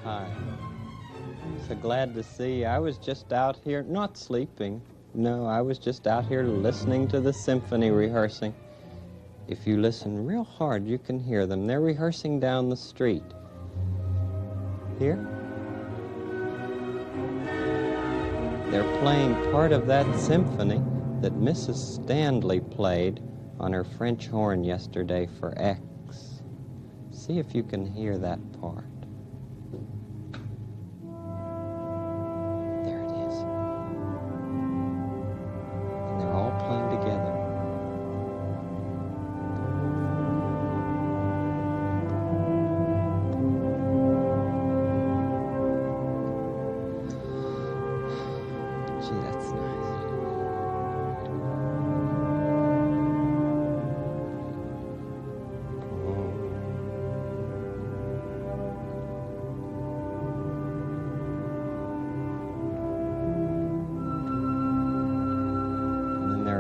Hi. So glad to see you. I was just out here, not sleeping. No, I was just out here listening to the symphony rehearsing. If you listen real hard, you can hear them. They're rehearsing down the street. Here? They're playing part of that symphony that Mrs. Stanley played on her French horn yesterday for X. See if you can hear that part. There it is. And they're all playing together. Gee, that's nice.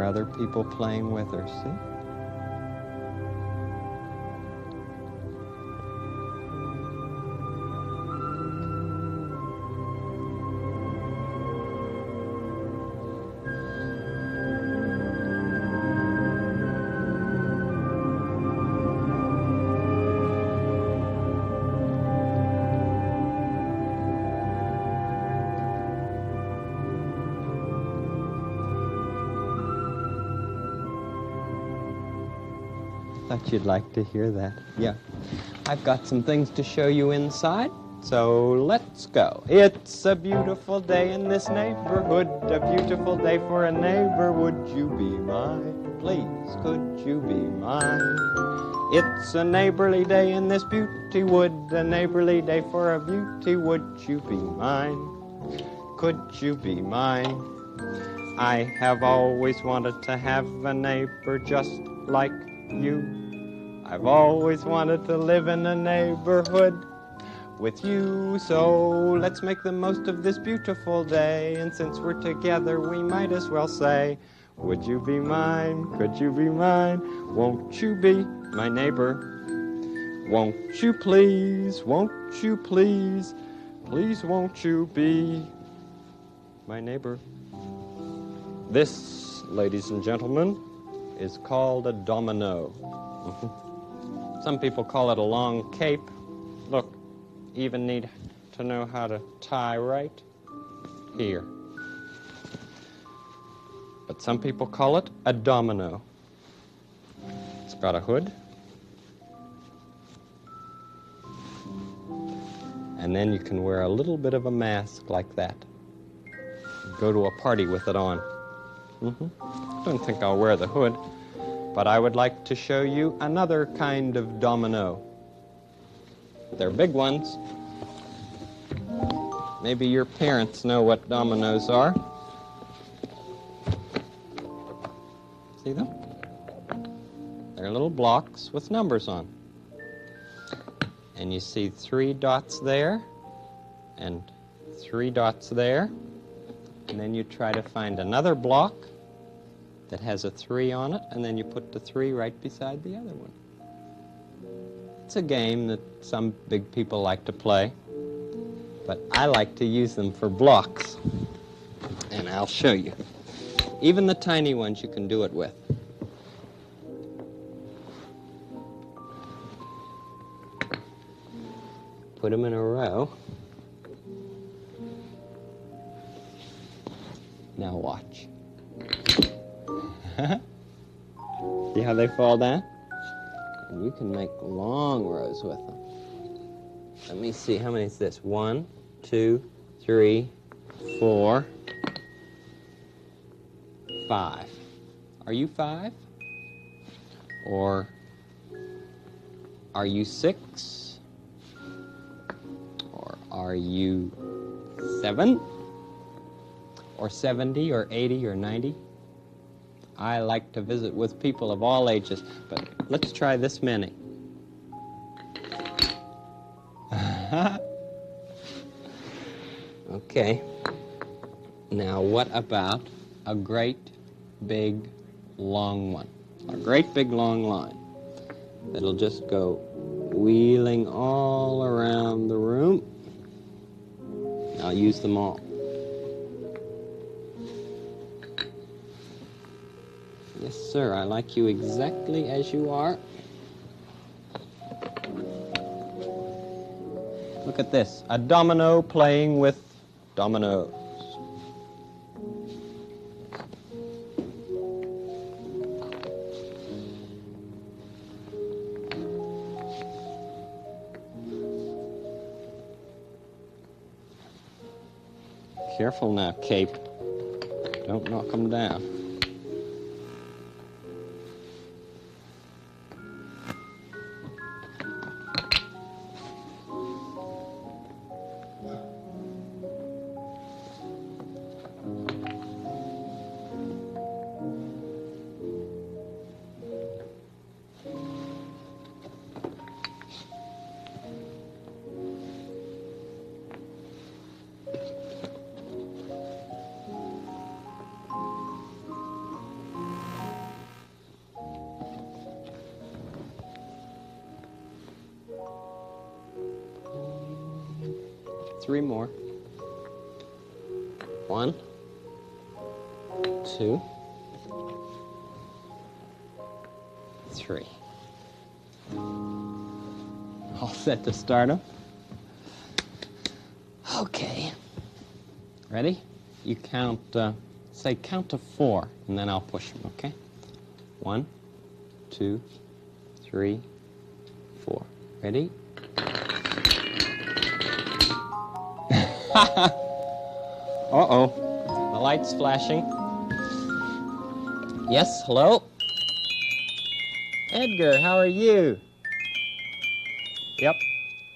Other people playing with her, see? Thought you'd like to hear that. Yeah. I've got some things to show you inside, so let's go. It's a beautiful day in this neighborhood, a beautiful day for a neighbor. Would you be mine? Please, could you be mine? It's a neighborly day in this beauty wood, a neighborly day for a beauty. Would you be mine? Could you be mine? I have always wanted to have a neighbor just like you. I've always wanted to live in a neighborhood with you. So let's make the most of this beautiful day. And since we're together, we might as well say, would you be mine? Could you be mine? Won't you be my neighbor? Won't you please? Won't you please? Please won't you be my neighbor? This, ladies and gentlemen, is called a domino. Some people call it a long cape. Look, even need to know how to tie right here. But some people call it a domino. It's got a hood. And then you can wear a little bit of a mask like that. Go to a party with it on. Don't think I'll wear the hood, but I would like to show you another kind of domino. They're big ones. Maybe your parents know what dominoes are. See them? They're little blocks with numbers on. And you see 3 dots there, and 3 dots there. And then you try to find another block that has a 3 on it, and then you put the 3 right beside the other one. It's a game that some big people like to play, but I like to use them for blocks. And I'll show you. Even the tiny ones you can do it with. Put them in a row. Now watch. See how they fall down? And you can make long rows with them. Let me see, how many is this? 1, 2, 3, 4, 5. Are you 5? Or are you 6? Or are you 7? Or 70 or 80 or 90? I like to visit with people of all ages, but let's try this many. Okay. Now what about a great big long one? A great big long line that'll just go wheeling all around the room. use them all. Yes, sir, I like you exactly as you are. Look at this, a domino playing with dominoes. Careful now, Cape. Don't knock them down. Three more. 1, 2, 3. All set to start them. Okay. Ready? You count, say count to 4, and then I'll push them, okay? 1, 2, 3, 4. Ready? Uh-oh, the light's flashing. Yes, hello? Edgar, how are you? Yep,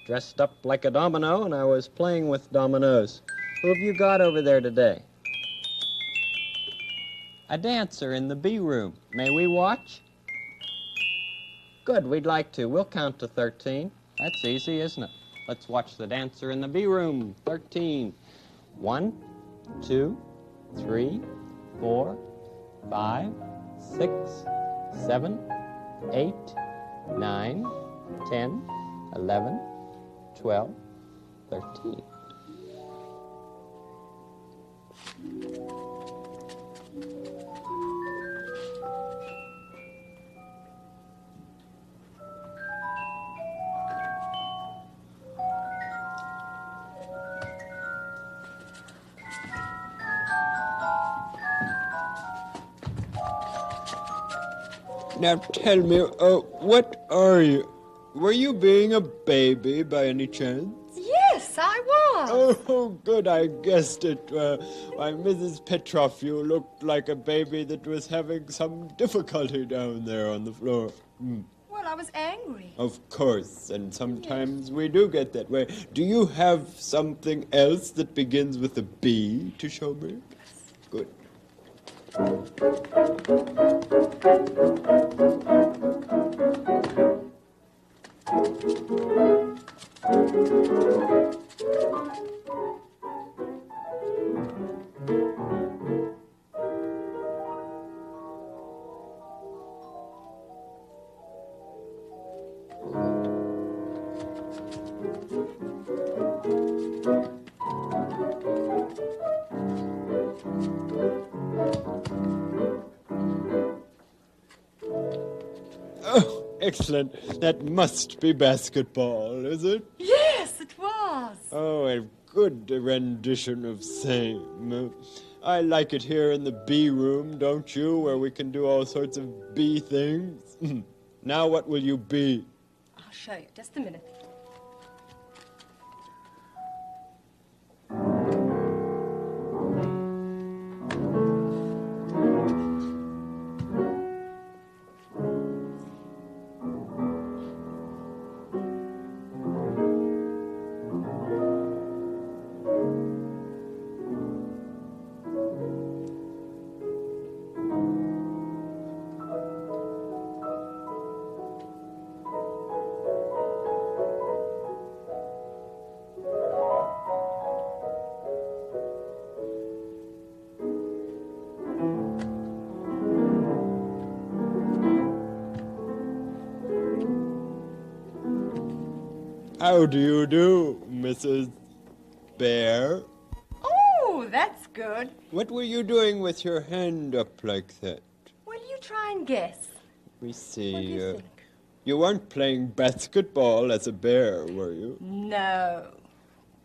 dressed up like a domino, and I was playing with dominoes. Who have you got over there today? A dancer in the B room. May we watch? Good, we'd like to. We'll count to 13. That's easy, isn't it? Let's watch the dancer in the B room. 13. 1, 2, 3, 4, 5, 6, 7, 8, 9, 10, 11, 12, 13. Now tell me, what are you? Were you being a baby by any chance? Yes, I was. Oh, good, I guessed it. Why, Mrs. Petroff, you looked like a baby that was having some difficulty down there on the floor. Well, I was angry. Of course, and sometimes we do get that way. Do you have something else that begins with a B to show me? Yes. Good. Oh, excellent. That must be basketball, is it? Yes, it was. Oh, a good rendition of same. I like it here in the B room, don't you, where we can do all sorts of B things. Now what will you be? I'll show you. Just a minute. How do you do, Mrs. Bear? that's good. What were you doing with your hand up like that? Well, you try and guess. Let me see. What do you think? You weren't playing basketball as a bear, were you? No.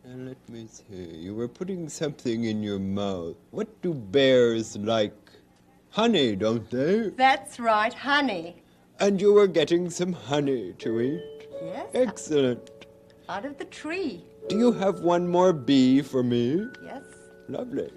And let me see. You were putting something in your mouth. What do bears like? Honey, don't they? That's right, honey. And you were getting some honey to eat? Yes. Excellent. Out of the tree. Do you have one more bee for me? Yes. Lovely.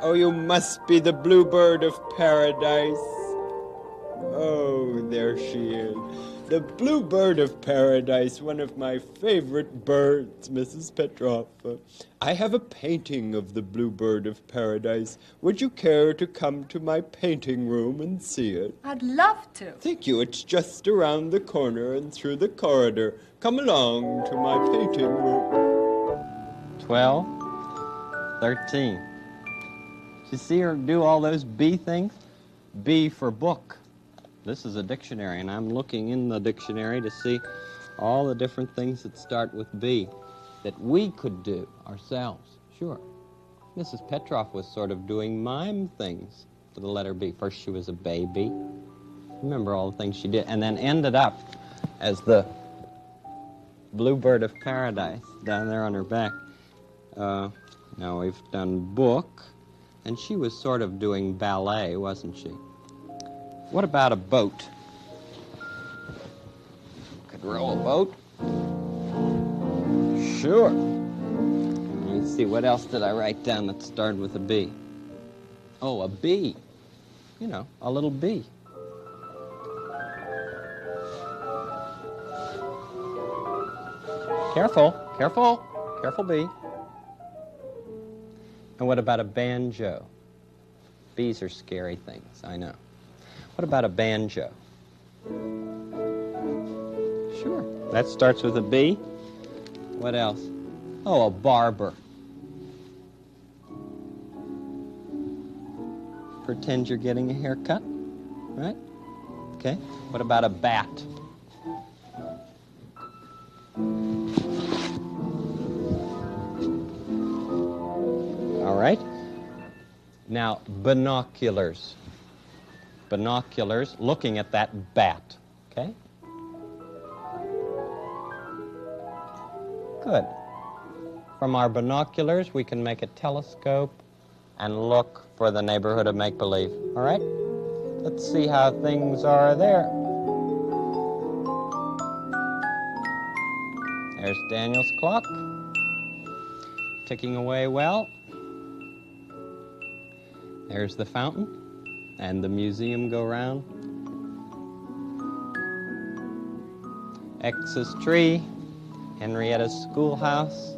Oh, you must be the bluebird of paradise. Oh, there she is. The bluebird of paradise, one of my favorite birds, Mrs. Petrova. I have a painting of the bluebird of paradise. Would you care to come to my painting room and see it? I'd love to. Thank you. It's just around the corner and through the corridor. Come along to my painting room. 12, 13. Did you see her do all those B things? B for book. This is a dictionary, and I'm looking in the dictionary to see all the different things that start with B that we could do ourselves. Sure. Mrs. Petrov was sort of doing mime things for the letter B. First she was a baby. Remember all the things she did, and then ended up as the bluebird of paradise down there on her back. Now we've done book, and she was sort of doing ballet, wasn't she? What about a boat? Could row a boat? Sure. Let me see, what else did I write down that started with a B? Oh, a bee. You know, a little bee. Careful, careful, careful bee. And what about a banjo? Bees are scary things, I know. What about a banjo? Sure, that starts with a B. What else? Oh, a barber. Pretend you're getting a haircut, right? Okay, what about a bat? All right. Now, binoculars. Binoculars, looking at that bat, okay? Good. From our binoculars, we can make a telescope and look for the neighborhood of make-believe, all right? Let's see how things are there. There's Daniel's clock, ticking away well. There's the fountain and the museum go round. X's tree, Henrietta's schoolhouse,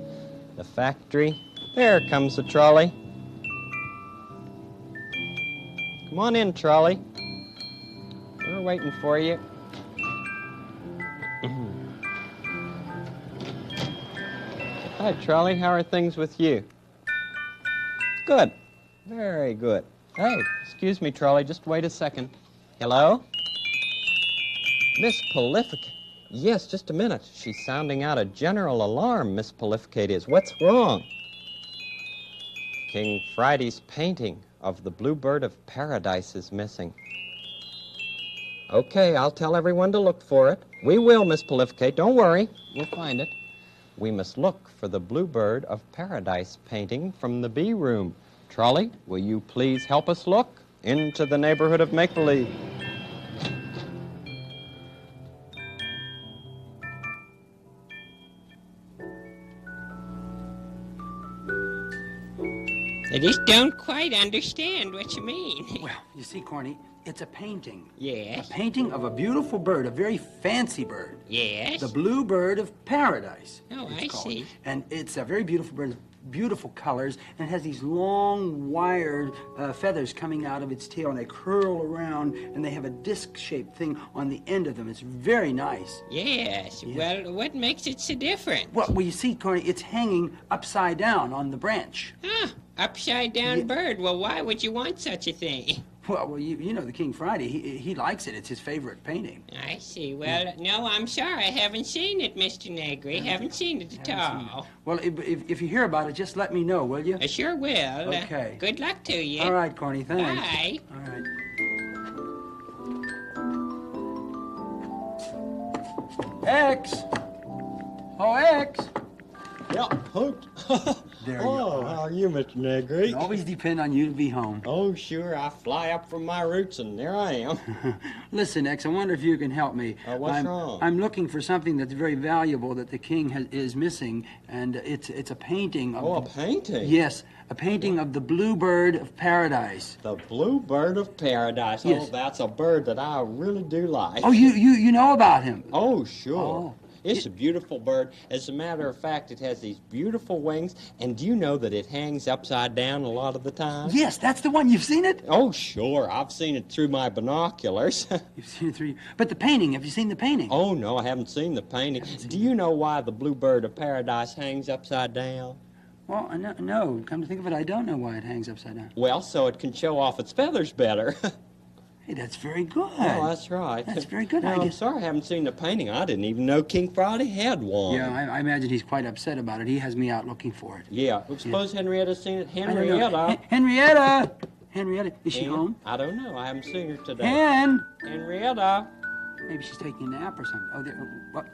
the factory. There comes the trolley. Come on in, trolley. We're waiting for you. Hi, trolley. How are things with you? Good. Very good. Hey, excuse me, trolley. Just wait a second. Hello? Miss Prolificate. Yes, just a minute. She's sounding out a general alarm, Miss Prolificate is. What's wrong? King Friday's painting of the bluebird of paradise is missing. Okay, I'll tell everyone to look for it. We will, Miss Prolificate. Don't worry. We'll find it. We must look for the bluebird of paradise painting from the bee room. Trolley, will you please help us look into the neighborhood of make-believe? I just don't quite understand what you mean. Well, you see, Corny, it's a painting. Yes? A painting of a beautiful bird, a very fancy bird. Yes? The bluebird of paradise. Oh, it's I called. see. And it's a very beautiful bird, beautiful colors, and it has these long wire feathers coming out of its tail, and they curl around, and they have a disc-shaped thing on the end of them. It's very nice. Yes. Well, what makes it so different? Well, you see, Corny, it's hanging upside down on the branch. Ah, upside down bird. Well, why would you want such a thing? Well, you know the King Friday. He likes it. It's his favorite painting. I see. Well, no, I'm sorry. I haven't seen it, Mr. Negri. Haven't seen it at all. Well, if you hear about it, just let me know, will you? I sure will. Okay. Good luck to you. All right, Corny. Thanks. Bye. All right. X. Oh, X. Yeah, hooked. There you Oh, are. how are you, Mr. Negri? Always depend on you to be home. Oh, sure. I fly up from my roots, and there I am. Listen, X, I wonder if you can help me. What's wrong? I'm looking for something that's very valuable that the king is missing, and it's a painting of... Oh, a painting? Yes, a painting of the bluebird of paradise. The blue bird of paradise. Yes. Oh, that's a bird that I really do like. Oh, you know about him? Oh, sure. Oh. It's a beautiful bird. As a matter of fact, it has these beautiful wings. And do you know that it hangs upside down a lot of the time? Yes, that's the one. You've seen it? Oh, sure. I've seen it through my binoculars. You've seen it through... But the painting, have you seen the painting? Oh, no, I haven't seen the painting. Do you know why the blue bird of paradise hangs upside down? Well, no. Come to think of it, I don't know why it hangs upside down. Well, so it can show off its feathers better. Hey, that's very good. Oh, that's right. That's very good. Now, I'm sorry I haven't seen the painting. I didn't even know King Friday had one. Yeah, I imagine he's quite upset about it. He has me out looking for it. Yeah. Well, suppose Henrietta's seen it. I don't know. Henrietta. Henrietta! Henrietta, is she Hen? home? I don't know. I haven't seen her today. Hen! Henrietta. Maybe she's taking a nap or something. Oh, there. What?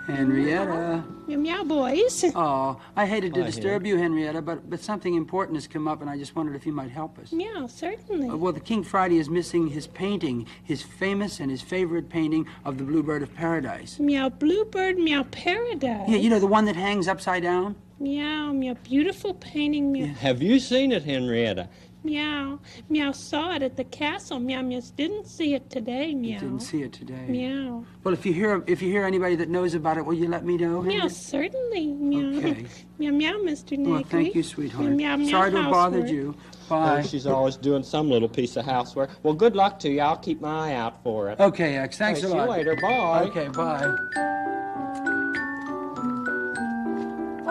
Henrietta. Meow, boys. Oh, I hated to Hi, disturb you, Henrietta, but something important has come up, and I just wondered if you might help us. Meow, certainly. Well, the King Friday is missing his painting, his famous and his favorite painting of the Bluebird of Paradise. Meow, bluebird, meow, paradise. Yeah, you know, the one that hangs upside down? Meow, meow, beautiful painting, meow. Have you seen it, Henrietta? Meow, meow, saw it at the castle. Meow, meow, didn't see it today, meow. Didn't see it today. Meow. Well, if you hear anybody that knows about it, will you let me know? Meow, Henrietta? certainly, meow. Okay. Meow, meow, Mr. Negri. Well, thank you, sweetheart. Meow, meow, Sorry to have bothered housework. you. Oh, Bye. she's always doing some little piece of housework. Well, good luck to you. I'll keep my eye out for it. Okay, X. Thanks Hey, a see lot. you later. Bye. Okay, bye.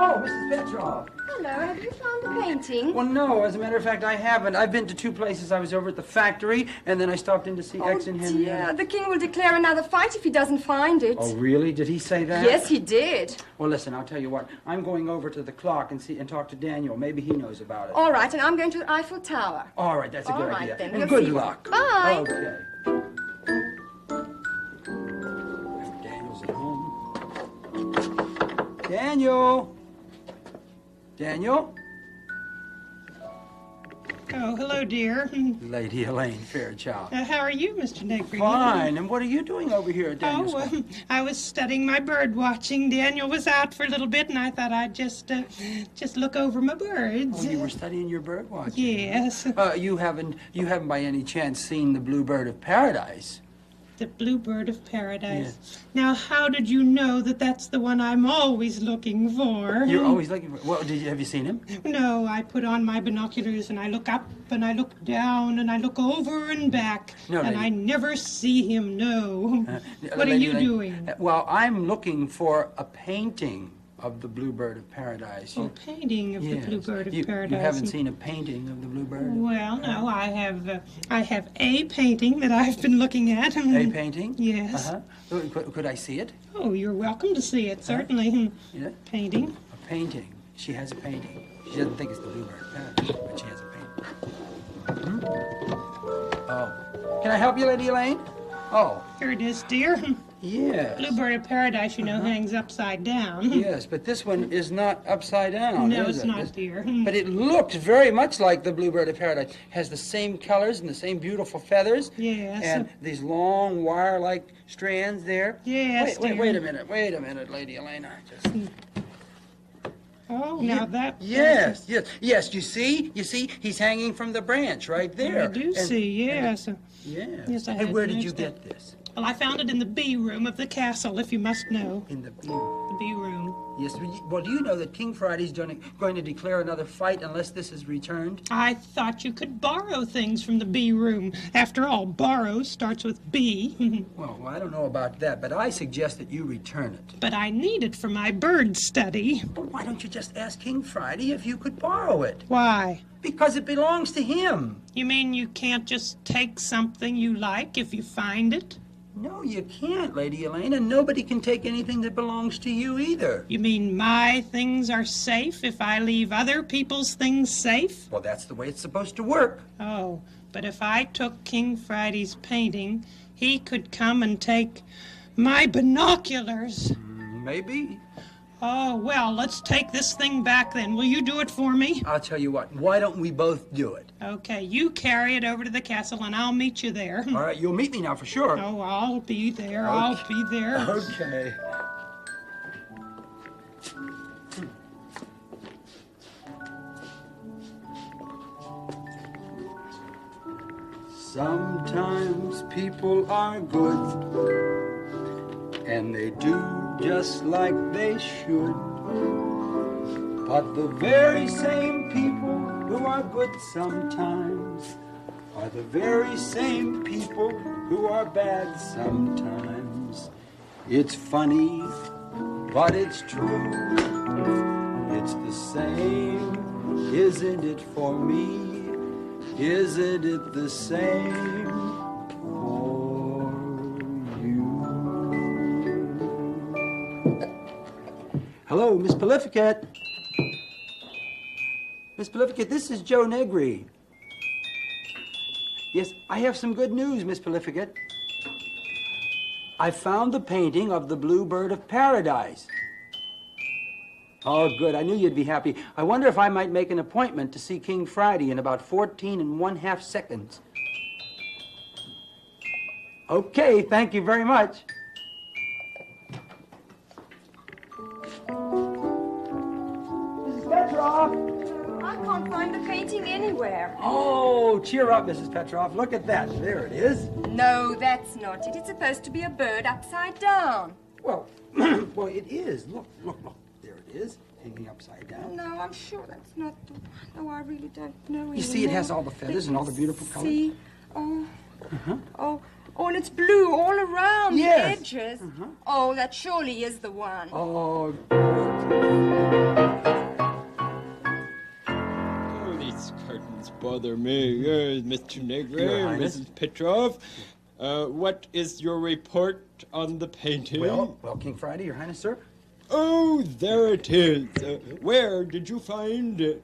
Oh, Mrs. Petrov. Hello, have you found the painting? Well, no, as a matter of fact, I haven't. I've been to two places. I was over at the factory, and then I stopped in to see X and Henrietta. dear. The king will declare another fight if he doesn't find it. Oh, really? Did he say that? Yes, he did. Well, listen, I'll tell you what. I'm going over to the clock and talk to Daniel. Maybe he knows about it. All right, and I'm going to the Eiffel Tower. All right, that's a All good right, idea. then, Well, we'll good see. luck. Bye. Okay. If Daniel's at home. Daniel! Daniel? Oh, hello, dear. Lady Elaine Fairchild. How are you, Mr. Negri? Fine. And what are you doing over here at Daniel's Oh, home? I was studying my bird watching. Daniel was out for a little bit, and I thought I'd just look over my birds. Oh, you were studying your bird watching. Yes, You haven't by any chance seen the Bluebird of Paradise? the bluebird of paradise. Yes. Now, how did you know that that's the one I'm always looking for? You're always looking for... Well, have you seen him? No, I put on my binoculars and I look up and I look down and I look over and back. No, and lady. I never see him, no. What are Lady you Elaine, doing? Well, I'm looking for a painting of the Bluebird of Paradise. A painting of Yes. the bluebird of You paradise. haven't seen a painting of the Bluebird? Well, no, I have a painting that I've been looking at. A painting? Yes. Uh-huh. Could I see it? Oh, you're welcome to see it, certainly. Yeah. Painting. A painting. She has a painting. She doesn't think it's the Bluebird of Paradise, but she has a painting. Oh. Can I help you, Lady Elaine? Oh, Here it is, dear. yes. Bluebird of paradise, you know, hangs upside down. Yes, but this one is not upside down, No, is it's it? not, dear. But it looks very much like the Bluebird of Paradise. Has the same colors and the same beautiful feathers. Yes. And these long wire-like strands there. Yes, Wait dear. a minute, Lady Elena. Oh, now that... Yes. You see, he's hanging from the branch right there. I do see, yes. Yes. Yes, I And had where did you noticed get this? Well, I found it in the B room of the castle, if you must know. In the B. The B room. Yes, well, do you know that King Friday's going to declare another fight unless this is returned? I thought you could borrow things from the B room. After all, borrow starts with B. Well, I don't know about that, but I suggest that you return it. But I need it for my bird study. Well, why don't you just ask King Friday if you could borrow it? Why? Because it belongs to him. You mean you can't just take something you like if you find it? No, you can't, Lady Elaine, and nobody can take anything that belongs to you either. You mean my things are safe if I leave other people's things safe? Well, that's the way it's supposed to work. Oh, but if I took King Friday's painting, he could come and take my binoculars. Maybe. Oh, well, let's take this thing back then. Will you do it for me? I'll tell you what, why don't we both do it? Okay, you carry it over to the castle and I'll meet you there. All right, you'll meet me now for sure. Oh, I'll be there. I'll be there. Okay. Sometimes people are good, and they do just like they should. But the very same people who are good sometimes are the very same people who are bad sometimes. It's funny, but it's true. It's the same, isn't it, for me? Isn't it the same for you? Hello, Miss Prolificate. Miss Prolificate, this is Joe Negri. Yes, I have some good news, Miss Prolificate. I found the painting of the Blue Bird of Paradise. Oh, good. I knew you'd be happy. I wonder if I might make an appointment to see King Friday in about 14½ seconds. Okay, thank you very much. Mrs. Petroff! I can't find the painting anywhere. Oh, cheer up, Mrs. Petroff. Look at that. There it is. No, that's not it. It's supposed to be a bird upside down. Well, well, it is. Look, look, look. There it is, hanging upside down. No, I'm sure that's not the one. No, I really don't know. You see, it has all the feathers and all the beautiful colors. See? Oh. Oh, and it's blue all around Yes. the edges. Oh, that surely is the one. Oh, Oh, these curtains bother me. Mr. Negri, Your Highness. Mrs. Petrov, what is your report on the painting? well, King Friday, Your Highness, sir. Oh, there it is. Where did you find it?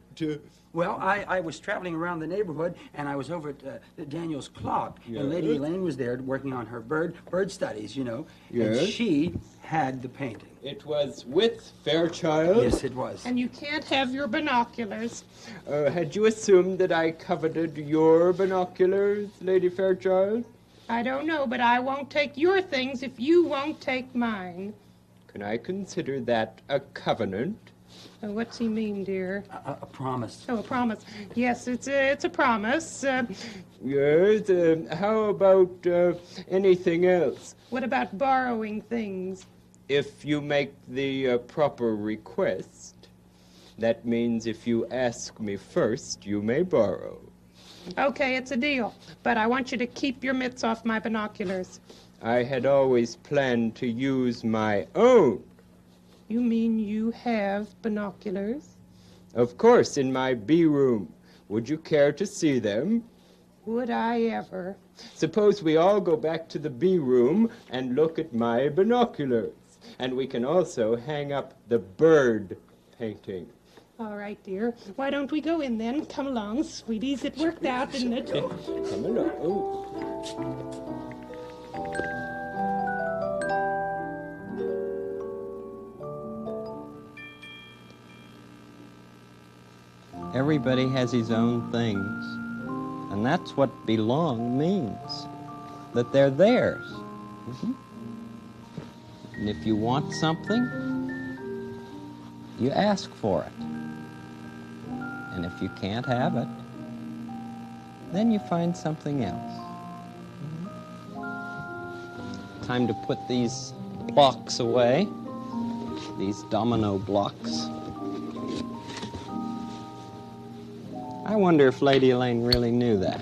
Well, I was traveling around the neighborhood, and I was over at Daniel's clock, and Lady Yes. Elaine was there working on her bird studies, you know, Yes. and she had the painting. It was with Fairchild? Yes, it was. And you can't have your binoculars. Had you assumed that I coveted your binoculars, Lady Fairchild? I don't know, but I won't take your things if you won't take mine. Can I consider that a covenant? What's he mean, dear? A promise. Oh, a promise. Yes, it's a promise. Yes, how about anything else? What about borrowing things? If you make the proper request, that means if you ask me first, you may borrow. Okay, it's a deal. But I want you to keep your mitts off my binoculars. I had always planned to use my own. You mean you have binoculars? Of course, in my B room. Would you care to see them? Would I ever? Suppose we all go back to the B room and look at my binoculars. And we can also hang up the bird painting. All right, dear. Why don't we go in then? Come along, sweeties. It worked out, didn't it? Come along. Everybody has his own things, and that's what belong means, that they're theirs. And if you want something, you ask for it. And if you can't have it, then you find something else. Time to put these blocks away, these domino blocks. I wonder if Lady Elaine really knew that.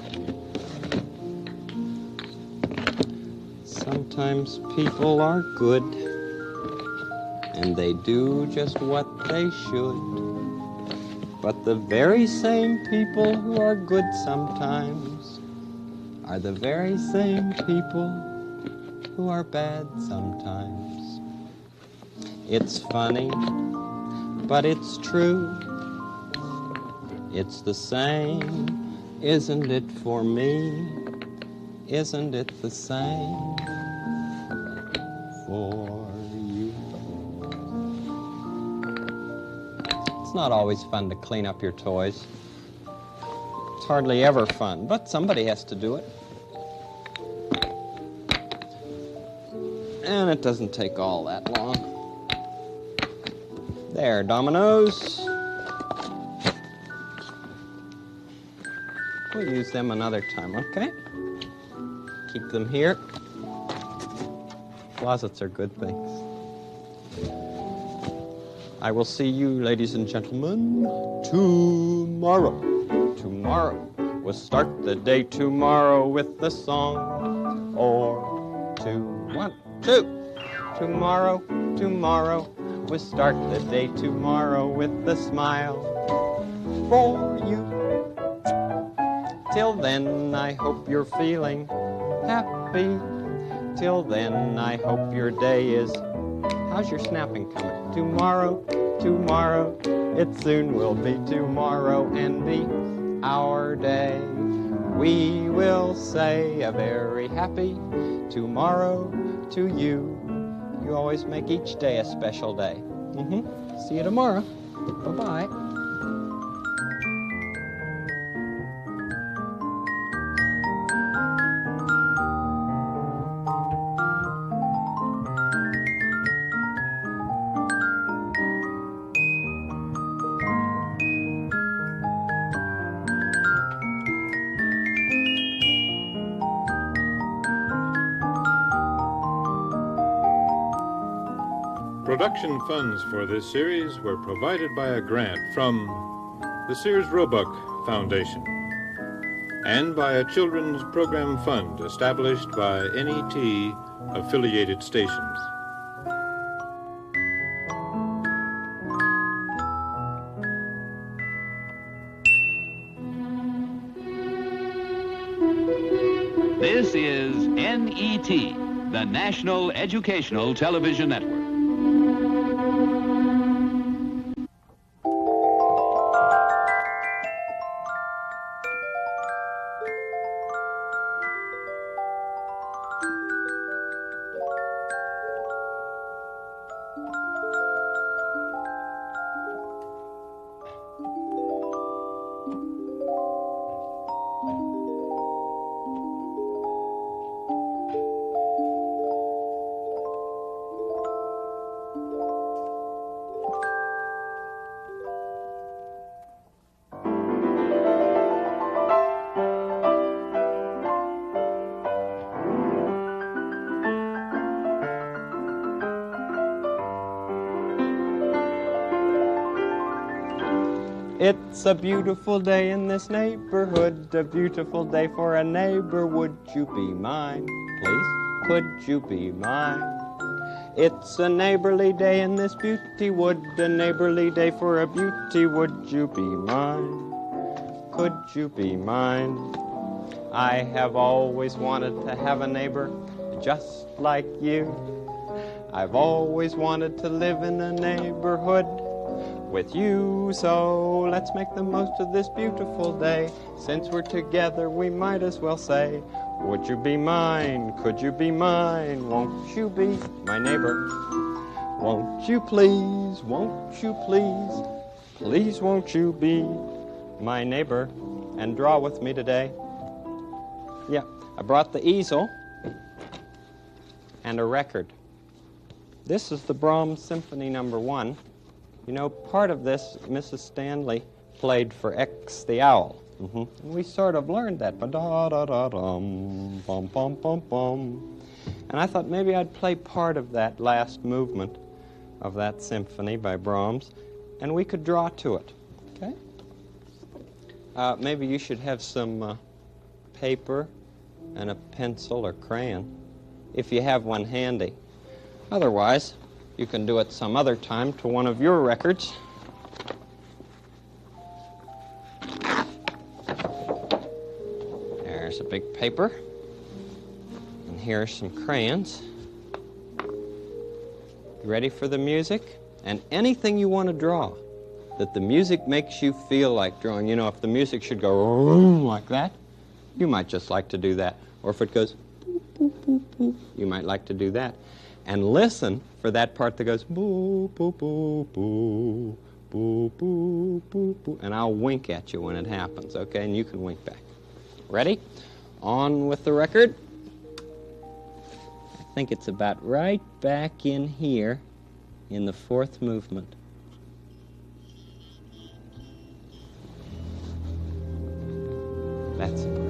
Sometimes people are good, and they do just what they should. But the very same people who are good sometimes are the very same people who are bad sometimes. It's funny, but it's true. It's the same, isn't it for me? Isn't it the same for you? It's not always fun to clean up your toys. It's hardly ever fun, but somebody has to do it. And it doesn't take all that long. There, dominoes. We'll use them another time, okay? Keep them here. Closets are good things. I will see you, ladies and gentlemen, tomorrow. Tomorrow. We'll start the day tomorrow with the song. Or two, 1, 2. Tomorrow, tomorrow. We'll start the day tomorrow with the smile for you. Till then, I hope you're feeling happy. Till then, I hope your day is... How's your snapping coming? Tomorrow, tomorrow, it soon will be tomorrow and be our day. We will say a very happy tomorrow to you. You always make each day a special day. See you tomorrow. Bye-bye. Production funds for this series were provided by a grant from the Sears Roebuck Foundation and by a children's program fund established by NET affiliated stations. This is NET, the National Educational Television Network. It's a beautiful day in this neighborhood, a beautiful day for a neighbor. Would you be mine, please? Could you be mine? It's a neighborly day in this beauty wood, a neighborly day for a beauty. Would you be mine? Could you be mine? I have always wanted to have a neighbor just like you. I've always wanted to live in a neighborhood with you, so let's make the most of this beautiful day. Since we're together, we might as well say, would you be mine? Could you be mine? Won't you be my neighbor? Won't you please? Won't you please? Please won't you be my neighbor and draw with me today? Yeah, I brought the easel and a record. This is the Brahms Symphony No. 1. You know, part of this, Mrs. Stanley played for X the Owl. And we sort of learned that. Ba-da-da-da-dum, bum-bum-bum-bum. And I thought maybe I'd play part of that last movement of that symphony by Brahms, and we could draw to it. Okay? Maybe you should have some paper and a pencil or crayon, if you have one handy. Otherwise, you can do it some other time to one of your records. There's a big paper, and here's some crayons. You ready for the music? And anything you want to draw that the music makes you feel like drawing. You know, if the music should go like that, you might just like to do that. Or if it goes boop, boop, boop, boop, you might like to do that. And listen for that part that goes boo, boo, boo, boo, boo, boo, boo, boo. And I'll wink at you when it happens, okay? And you can wink back. Ready? On with the record. I think it's about right back in here in the fourth movement. That's it.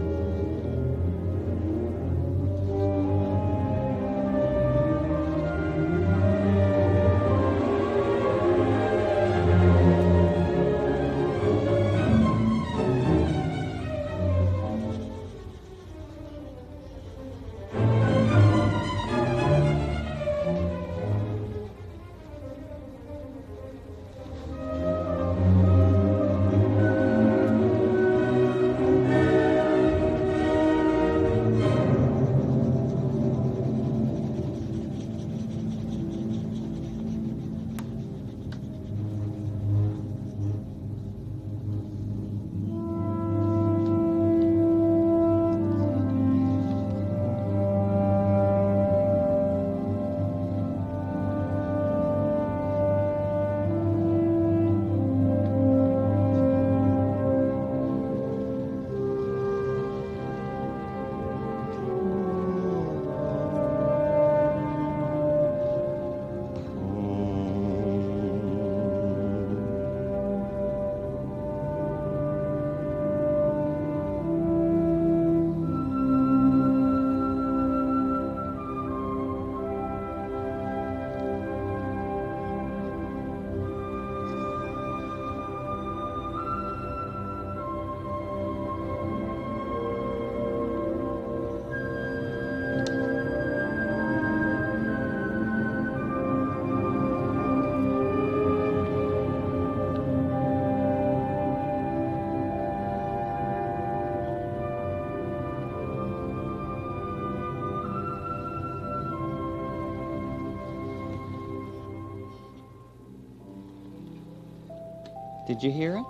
Did you hear it?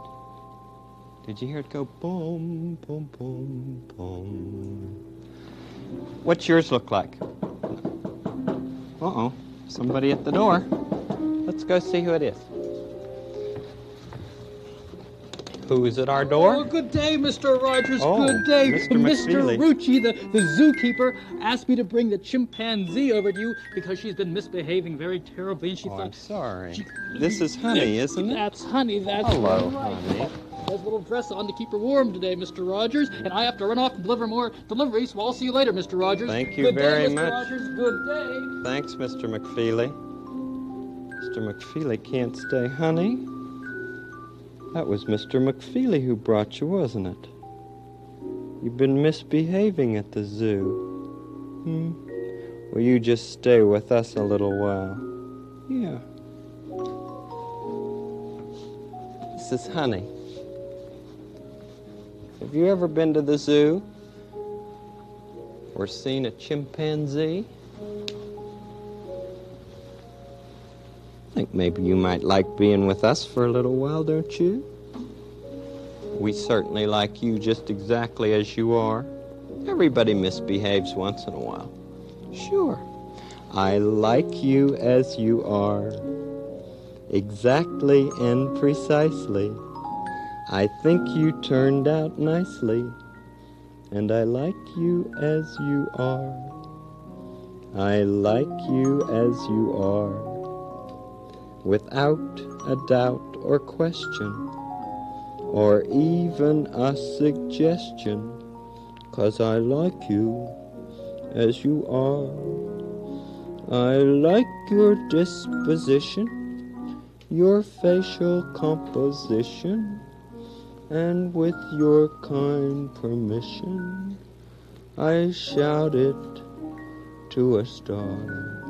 Did you hear it go boom, boom, boom, boom? What's yours look like? Uh-oh, somebody at the door. Let's go see who it is. Who's at our door? Oh, good day, Mr. Rogers. Oh, good day. Mr. Mr. McFeely. Rucci, the zookeeper, asked me to bring the chimpanzee over to you because she's been misbehaving very terribly, and she Oh, thought... I'm sorry. This is Honey, isn't it? That's Honey, that's Hello, right. Honey. She has a little dress on to keep her warm today, Mr. Rogers, and I have to run off and deliver more deliveries, so I'll see you later, Mr. Rogers. Thank you good very day, Mr. much. Rogers. Good day. Thanks, Mr. McFeely. Mr. McFeely can't stay, Honey. That was Mr. McFeely who brought you, wasn't it? You've been misbehaving at the zoo. Will you just stay with us a little while? Yeah. This is Honey. Have you ever been to the zoo? Or seen a chimpanzee? I think maybe you might like being with us for a little while, don't you? We certainly like you just exactly as you are. Everybody misbehaves once in a while. Sure. I like you as you are. Exactly and precisely. I think you turned out nicely. And I like you as you are. I like you as you are. Without a doubt or question, or even a suggestion, 'cause I like you as you are. I like your disposition, your facial composition, and with your kind permission, I shout it to a star.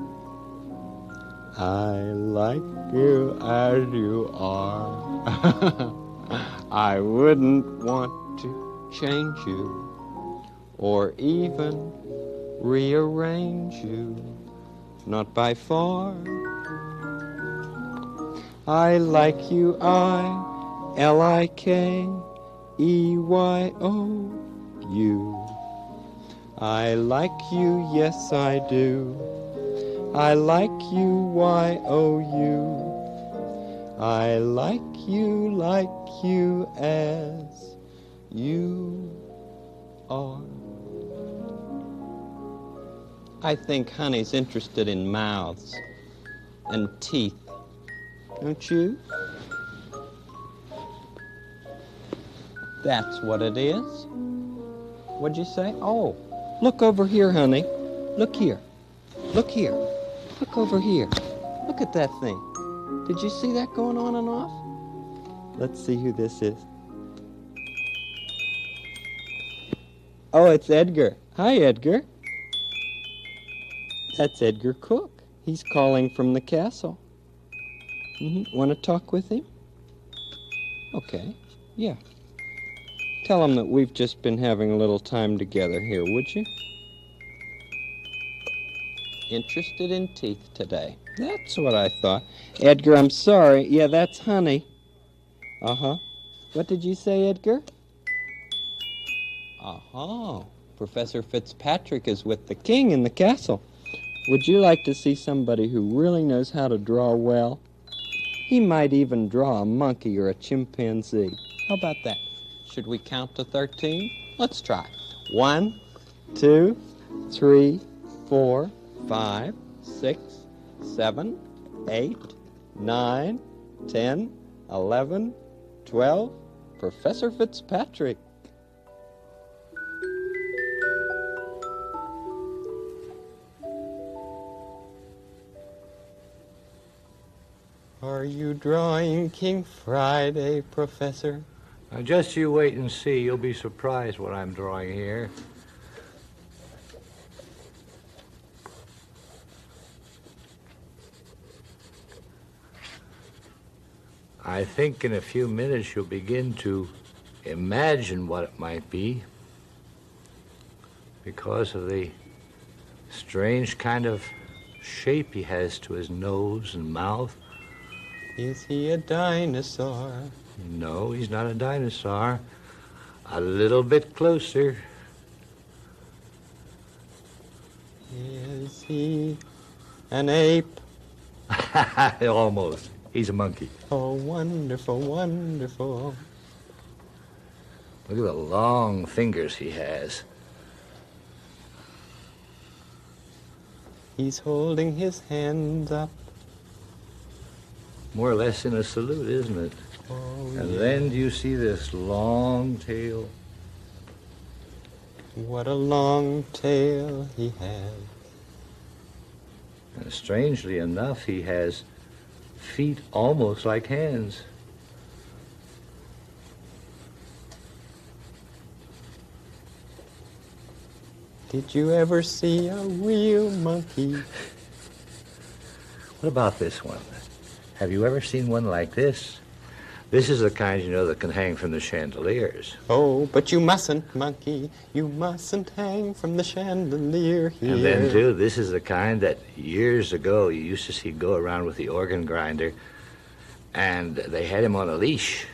I like you as you are. I wouldn't want to change you or even rearrange you, not by far. I like you, I-L-I-K-E-Y-O-U. I like you, yes I do. I like you, Y-O-U. I like you as you are. I think Honey's interested in mouths and teeth. Don't you? That's what it is. What'd you say? Oh, look over here, honey. Look here. Look here. Look over here. Look at that thing. Did you see that going on and off? Let's see who this is. Oh, it's Edgar. Hi, Edgar. That's Edgar Cook. He's calling from the castle. Want to talk with him? Okay, yeah. Tell him that we've just been having a little time together here, would you? Interested in teeth today. That's what I thought. Edgar, I'm sorry. Yeah, that's Honey. Uh-huh. What did you say, Edgar? Uh-huh. Professor Fitzpatrick is with the king in the castle. Would you like to see somebody who really knows how to draw well? He might even draw a monkey or a chimpanzee. How about that? Should we count to 13? Let's try. 1, 2, 3, 4, 5, 6, 7, 8, 9, 10, 11, 12. Professor Fitzpatrick. Are you drawing King Friday, Professor? Now, just you wait and see. You'll be surprised what I'm drawing here. I think in a few minutes you'll begin to imagine what it might be because of the strange kind of shape he has to his nose and mouth. Is he a dinosaur? No, he's not a dinosaur. A little bit closer. Is he an ape? Almost. He's a monkey. Oh, wonderful, wonderful. Look at the long fingers he has. He's holding his hands up. More or less in a salute, isn't it? Oh, and yeah. then do you see this long tail? What a long tail he has. And strangely enough, he has feet almost like hands. Did you ever see a real monkey? What about this one? Have you ever seen one like this? This is the kind, you know, that can hang from the chandeliers. Oh, but you mustn't, monkey. You mustn't hang from the chandelier here. And then, too, this is the kind that years ago you used to see go around with the organ grinder, and they had him on a leash.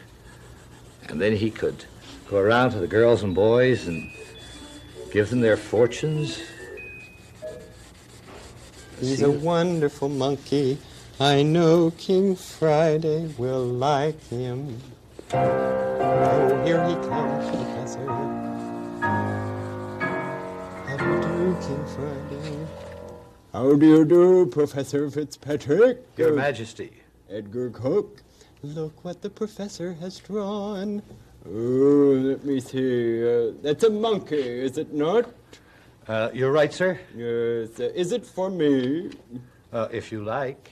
And then he could go around to the girls and boys and give them their fortunes. He's a wonderful monkey. I know King Friday will like him. Oh, here he comes, Professor. How do you do, King Friday? How do you do, Professor Fitzpatrick? Your Majesty. Edgar Cook. Look what the professor has drawn. Oh, let me see. That's a monkey, is it not? You're right, sir. Yes. Is it for me? If you like.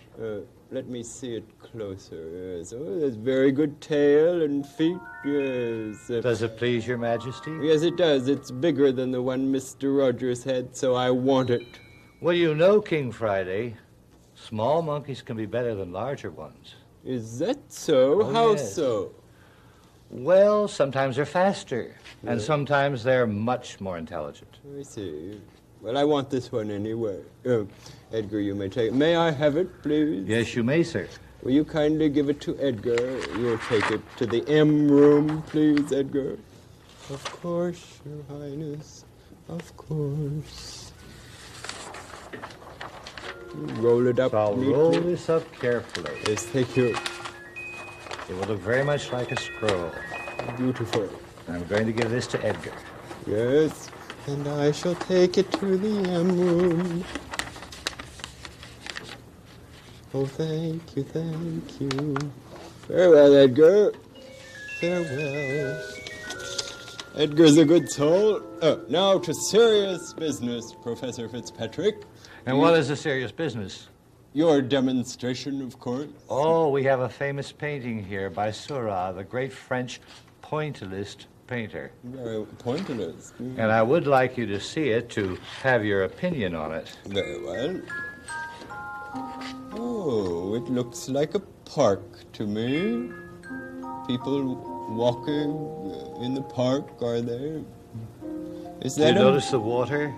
Let me see it closer. Yes. Oh, there's very good tail and feet. Yes. Does it please your majesty? Yes, it does. It's bigger than the one Mr. Rogers had, so I want it. Well, you know, King Friday, small monkeys can be better than larger ones. Is that so? Oh, How yes. so? Well, sometimes they're faster, and sometimes they're much more intelligent. I see. Well, I want this one anyway. Edgar, you may take it. May I have it, please? Yes, you may, sir. Will you kindly give it to Edgar? You'll take it to the M room, please, Edgar. Of course, Your Highness. Of course. Roll it up I'll neatly. roll this up carefully. Yes, thank you. It will look very much like a scroll. Beautiful. I'm going to give this to Edgar. Yes, and I shall take it to the M room. Oh, thank you, thank you. Farewell, Edgar. Farewell. Edgar's a good soul. Now to serious business, Professor Fitzpatrick. And what is the serious business? Your demonstration, of course. Oh, we have a famous painting here by Seurat, the great French pointillist painter. Very pointillist. And I would like you to see it to have your opinion on it. Very well. Oh, it looks like a park to me. People walking in the park, are they? Is Do you that notice the water?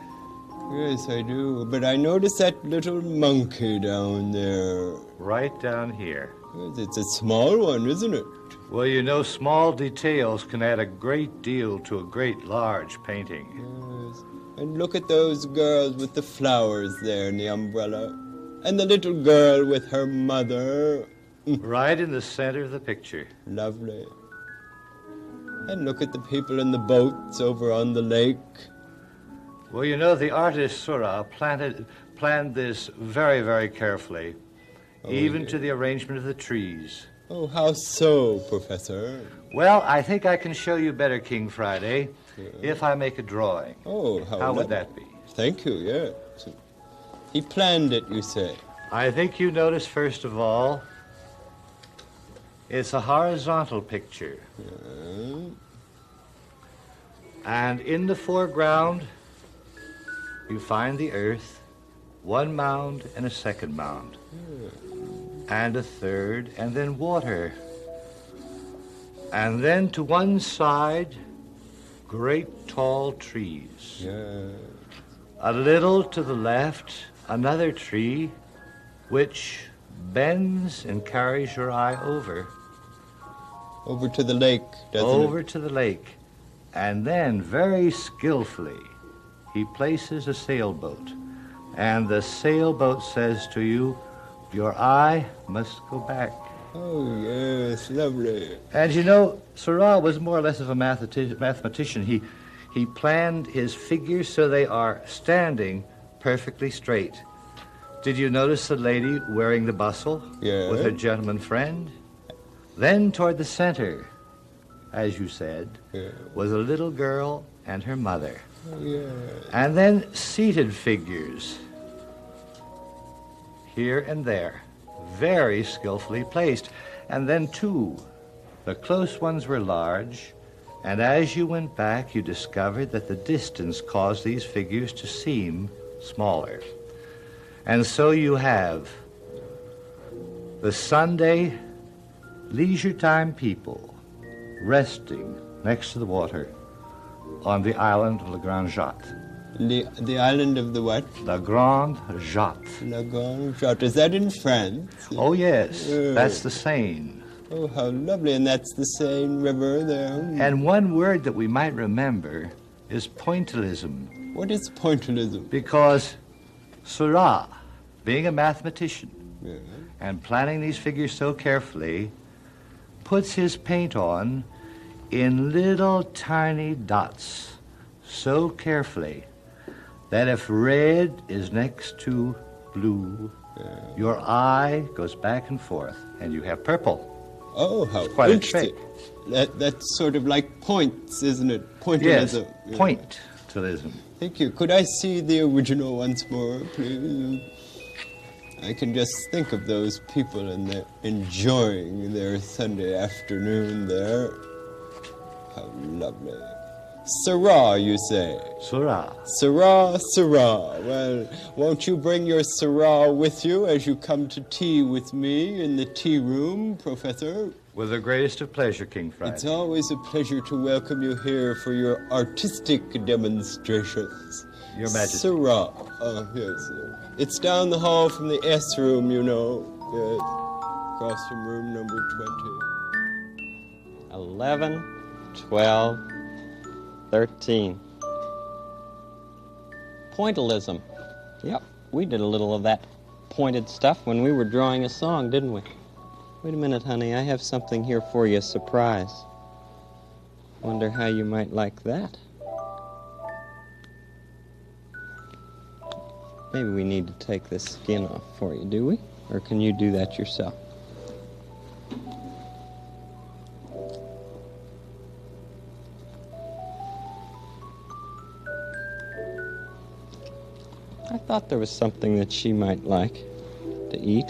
Yes, I do. But I notice that little monkey down there. Right down here. Yes, it's a small one, isn't it? Well, you know, small details can add a great deal to a great large painting. Yes. And look at those girls with the flowers there in the umbrella. And the little girl with her mother. Right in the center of the picture. Lovely. And look at the people in the boats over on the lake. Well, you know, the artist Seurat planned this very, very carefully, even to the arrangement of the trees. Oh, how so, Professor? Well, I think I can show you better, King Friday, if I make a drawing. Oh, how would that be? Thank you, yes. He planned it, you say? I think you notice, first of all, it's a horizontal picture. Yeah. And in the foreground, you find the earth, one mound and a second mound, and a third, and then water. And then to one side, great tall trees. Yeah. A little to the left, another tree, which bends and carries your eye over. Over to the lake, doesn't it? Over to the lake. And then, very skillfully, he places a sailboat. And the sailboat says to you, your eye must go back. Oh, yes, lovely. And you know, Seurat was more or less of a mathematician. He planned his figures so they are standing perfectly straight. Did you notice the lady wearing the bustle? Yeah. With her gentleman friend? Then toward the center, as you said, was a little girl and her mother. Oh, yeah. And then seated figures, here and there, very skillfully placed. And then two, the close ones were large, and as you went back, you discovered that the distance caused these figures to seem smaller. And so you have the Sunday leisure time people resting next to the water on the island of La Grande Jatte. The island of the what? La Grande Jatte. La Grande Jatte. Is that in France? Oh, yes. That's the Seine. Oh, how lovely. And that's the Seine River there. And one word that we might remember is pointillism. What is pointillism? Because Seurat, being a mathematician and planning these figures so carefully, puts his paint on in little tiny dots so carefully that if red is next to blue, your eye goes back and forth and you have purple. Oh, how it's quite interesting. a trick. That's sort of like points, isn't it? Pointillism. Yes, point. Pointillism. Thank you. Could I see the original once more, please? I can just think of those people and enjoying their Sunday afternoon there. How lovely. Syrah, you say? Syrah. Syrah, Syrah. Well, won't you bring your Syrah with you as you come to tea with me in the tea room, Professor? With the greatest of pleasure, King Friday. It's always a pleasure to welcome you here for your artistic demonstrations. Your Majesty. Syrah. Yes. It's down the hall from the S room, you know. Yes. Across from room number 20. 11, 12, 13. Pointillism. Yep, we did a little of that pointed stuff when we were drawing a song, didn't we? Wait a minute, honey. I have something here for you, a surprise. Wonder how you might like that. Maybe we need to take this skin off for you, do we? Or can you do that yourself? I thought there was something that she might like to eat.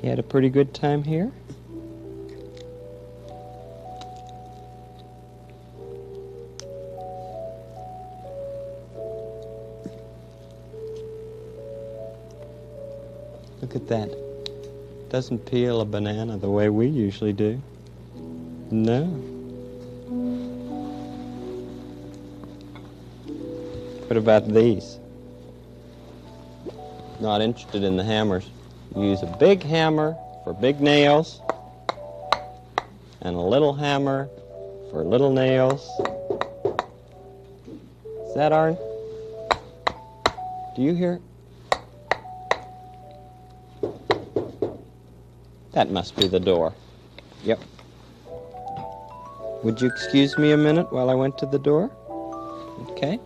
You had a pretty good time here? Look at that. Doesn't peel a banana the way we usually do. No. What about these? Not interested in the hammers. You use a big hammer for big nails and a little hammer for little nails. Is that Arn? Do you hear it? That must be the door. Yep. Would you excuse me a minute while I went to the door? Okay.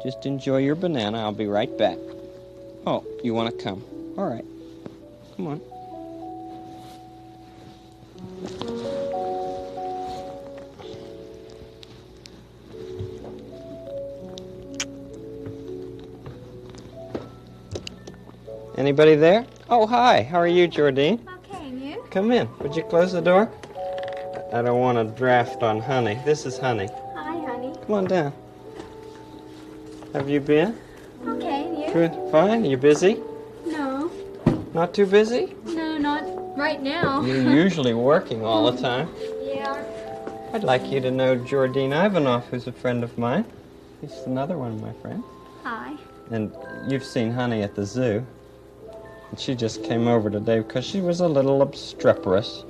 Just enjoy your banana. I'll be right back. Oh, you want to come? All right. Come on. Anybody there? Oh, hi. How are you, Jordine? Okay, and you? Come in. Would you close the door? I don't want a draft on Honey. This is Honey. Hi, honey. Come on down. Have you been? Okay, and you? Good. Fine. You busy? No. Not too busy? No, not right now. You're usually working all the time. Yeah. I'd like you to know Jordine Ivanov, who's a friend of mine. He's another one of my friends. Hi. And you've seen Honey at the zoo. And she just came over today because she was a little obstreperous.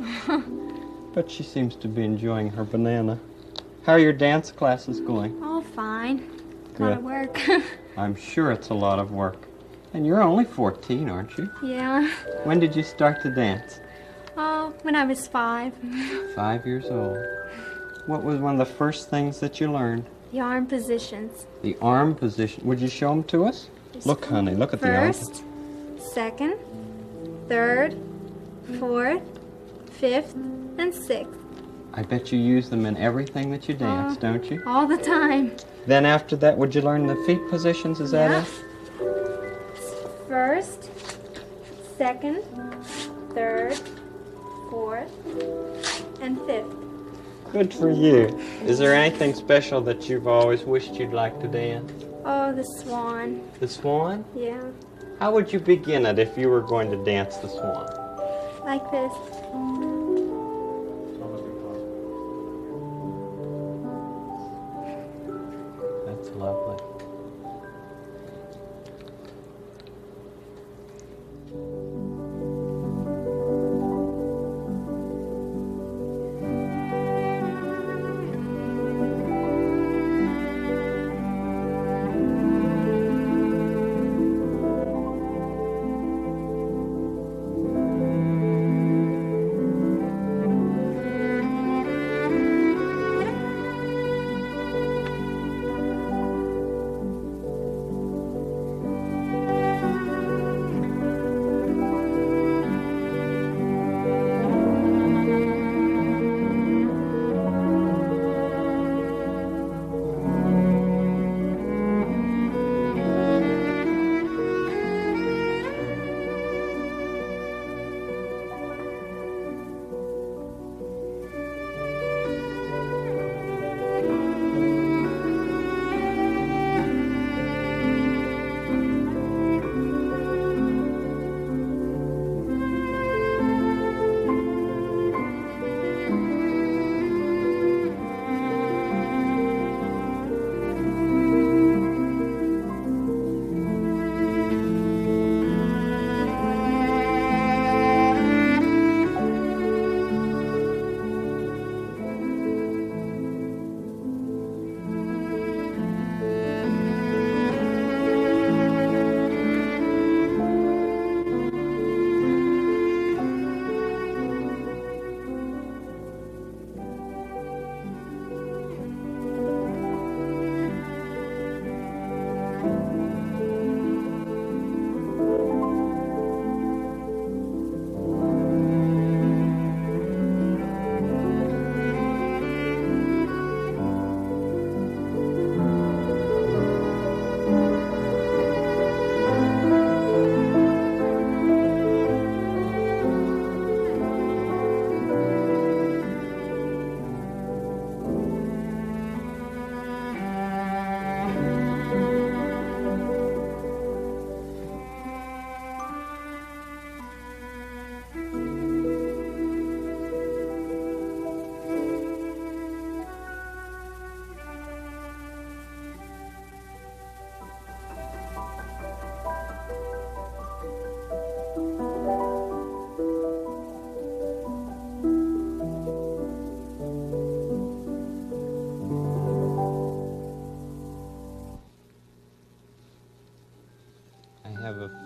But she seems to be enjoying her banana. How are your dance classes going? Oh, fine. A Good. lot of work. I'm sure it's a lot of work. And you're only 14, aren't you? Yeah. When did you start to dance? Oh, when I was 5. 5 years old. What was one of the first things that you learned? The arm positions. The arm position. Would you show them to us? Look, honey, look at the arm. First, second, third, fourth, fifth, and sixth. I bet you use them in everything that you dance, don't you? All the time. Then after that, would you learn the feet positions? Is that it? First, second, third, fourth, and fifth. Good for you. Is there anything special that you've always wished you'd like to dance? Oh, the swan. The swan? Yeah. How would you begin it if you were going to dance the swan? Like this. That's lovely.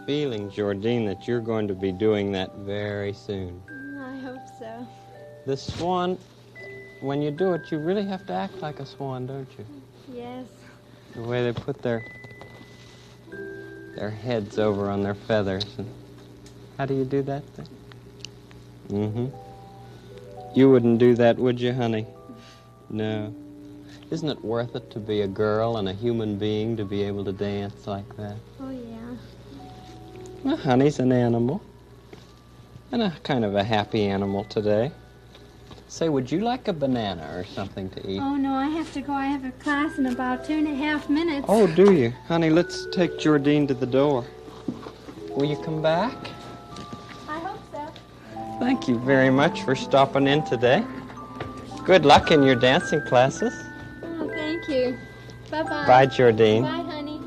feeling, Jordine, that you're going to be doing that very soon. I hope so. The swan, when you do it, you really have to act like a swan, don't you? Yes. The way they put their heads over on their feathers. And how do you do that thing? Mm-hmm. You wouldn't do that, would you, honey? No. Isn't it worth it to be a girl and a human being to be able to dance like that? Oh, yeah. Well, honey's an animal. And a kind of a happy animal today. Say, would you like a banana or something to eat? Oh, no, I have to go. I have a class in about 2.5 minutes. Oh, do you? Honey, let's take Jordine to the door. Will you come back? I hope so. Thank you very much for stopping in today. Good luck in your dancing classes. Oh, thank you. Bye-bye. Bye, Jordine. Bye, honey.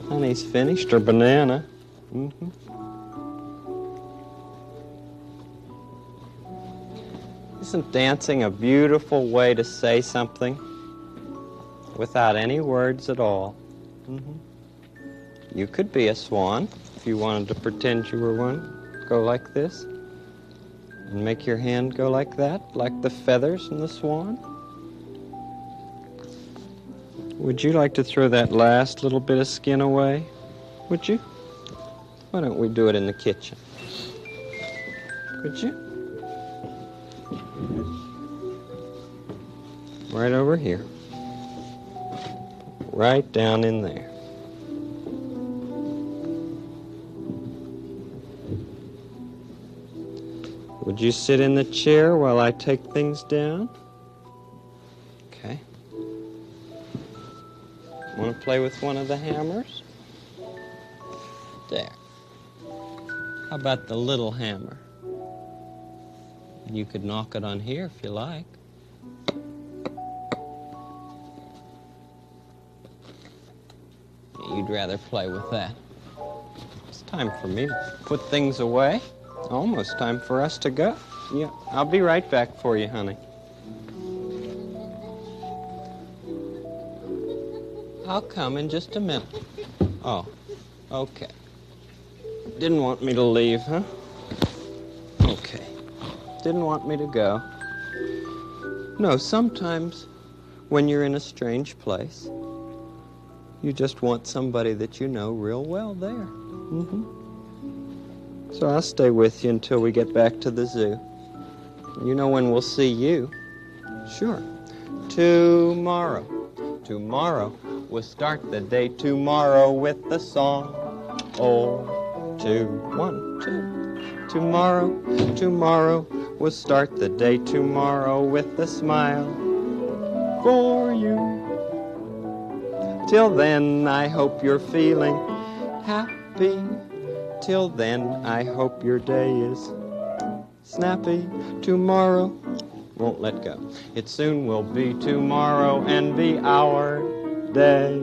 Honey's finished her banana. Mm-hmm. Isn't dancing a beautiful way to say something without any words at all? Mm-hmm. You could be a swan if you wanted to pretend you were one. Go like this. And make your hand go like that, like the feathers in the swan. Would you like to throw that last little bit of skin away? Would you? Why don't we do it in the kitchen? Could you? Right over here. Right down in there. Would you sit in the chair while I take things down? Okay. Want to play with one of the hammers? There. How about the little hammer? You could knock it on here if you like. You'd rather play with that. It's time for me to put things away. Almost time for us to go. Yeah, I'll be right back for you, honey. I'll come in just a minute. Oh, okay. Didn't want me to leave, huh? Okay. Didn't want me to go. No, sometimes when you're in a strange place, you just want somebody that you know real well there. Mm-hmm. So I'll stay with you until we get back to the zoo. You know when we'll see you? Sure. Tomorrow. Tomorrow. We'll start the day tomorrow with the song. Oh, 2, 1, 2. Tomorrow, tomorrow. We'll start the day tomorrow with a smile for you. Till then, I hope you're feeling happy. Till then, I hope your day is snappy. Tomorrow won't let go. It soon will be tomorrow and be our day.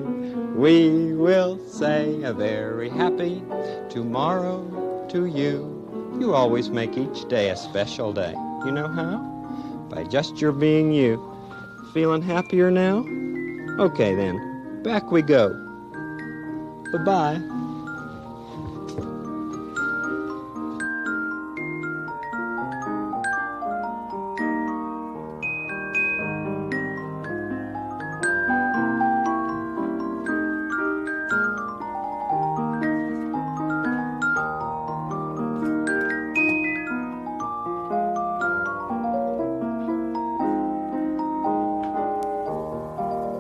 We will say a very happy tomorrow to you. You always make each day a special day. You know how? By just your being you. Feeling happier now? Okay then, back we go. Bye-bye.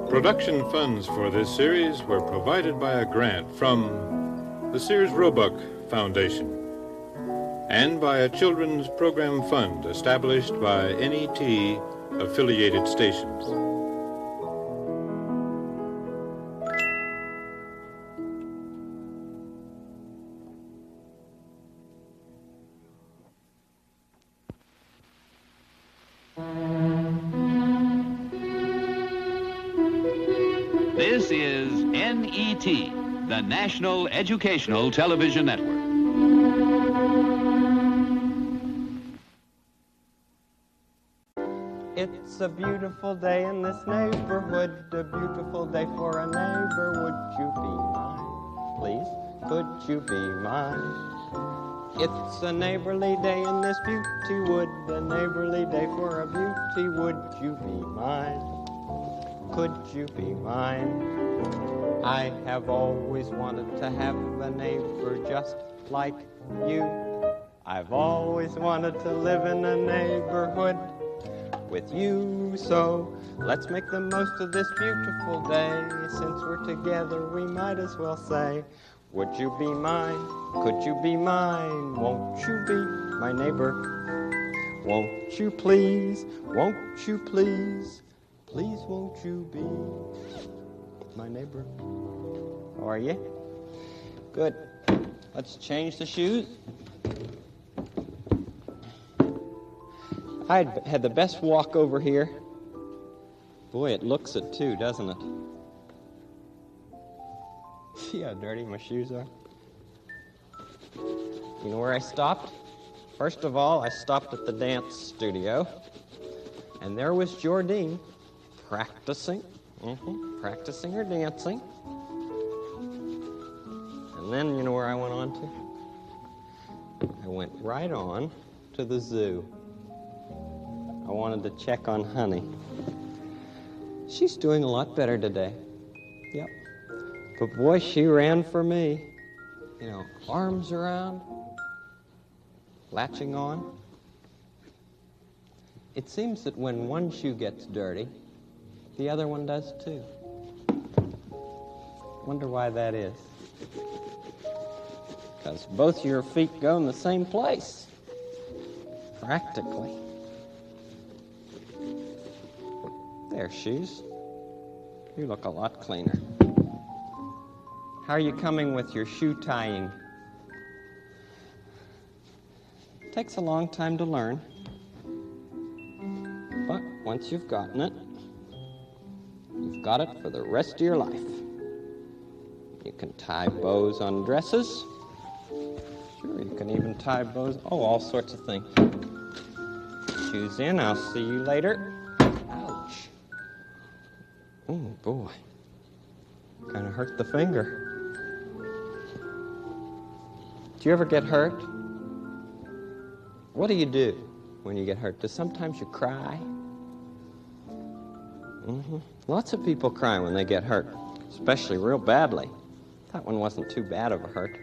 Production funds for this series were provided by a grant from the Sears Roebuck Foundation and by a children's program fund established by NET affiliated stations. This is NET, the National Educational Television Network. It's a beautiful day in this neighborhood, a beautiful day for a neighbor. Would you be mine? Please, could you be mine? It's a neighborly day in this beauty wood, a neighborly day for a beauty. Would you be mine? Could you be mine? I have always wanted to have a neighbor just like you. I've always wanted to live in a neighborhood with you. So let's make the most of this beautiful day. Since we're together, we might as well say, would you be mine? Could you be mine? Won't you be my neighbor? Won't you please? Won't you please? Please won't you be my neighbor? How are you? Good. Let's change the shoes. I had the best walk over here. Boy, it looks it too, doesn't it? See how dirty my shoes are? You know where I stopped? First of all, I stopped at the dance studio. And there was Jordine practicing. Practicing her dancing. And then, you know where I went on to? I went right on to the zoo. I wanted to check on Honey. She's doing a lot better today. Yep. But boy, she ran for me. You know, arms around, latching on. It seems that when one shoe gets dirty, the other one does too. Wonder why that is. Because both your feet go in the same place. Practically. There, shoes. You look a lot cleaner. How are you coming with your shoe tying? It takes a long time to learn. But once you've gotten it, you've got it for the rest of your life. You can tie bows on dresses. Sure, you can even tie bows. Oh, all sorts of things. Shoes in. I'll see you later. Ouch. Oh, boy. Kind of hurt the finger. Do you ever get hurt? What do you do when you get hurt? Do sometimes you cry? Lots of people cry when they get hurt, especially real badly. That one wasn't too bad of a hurt.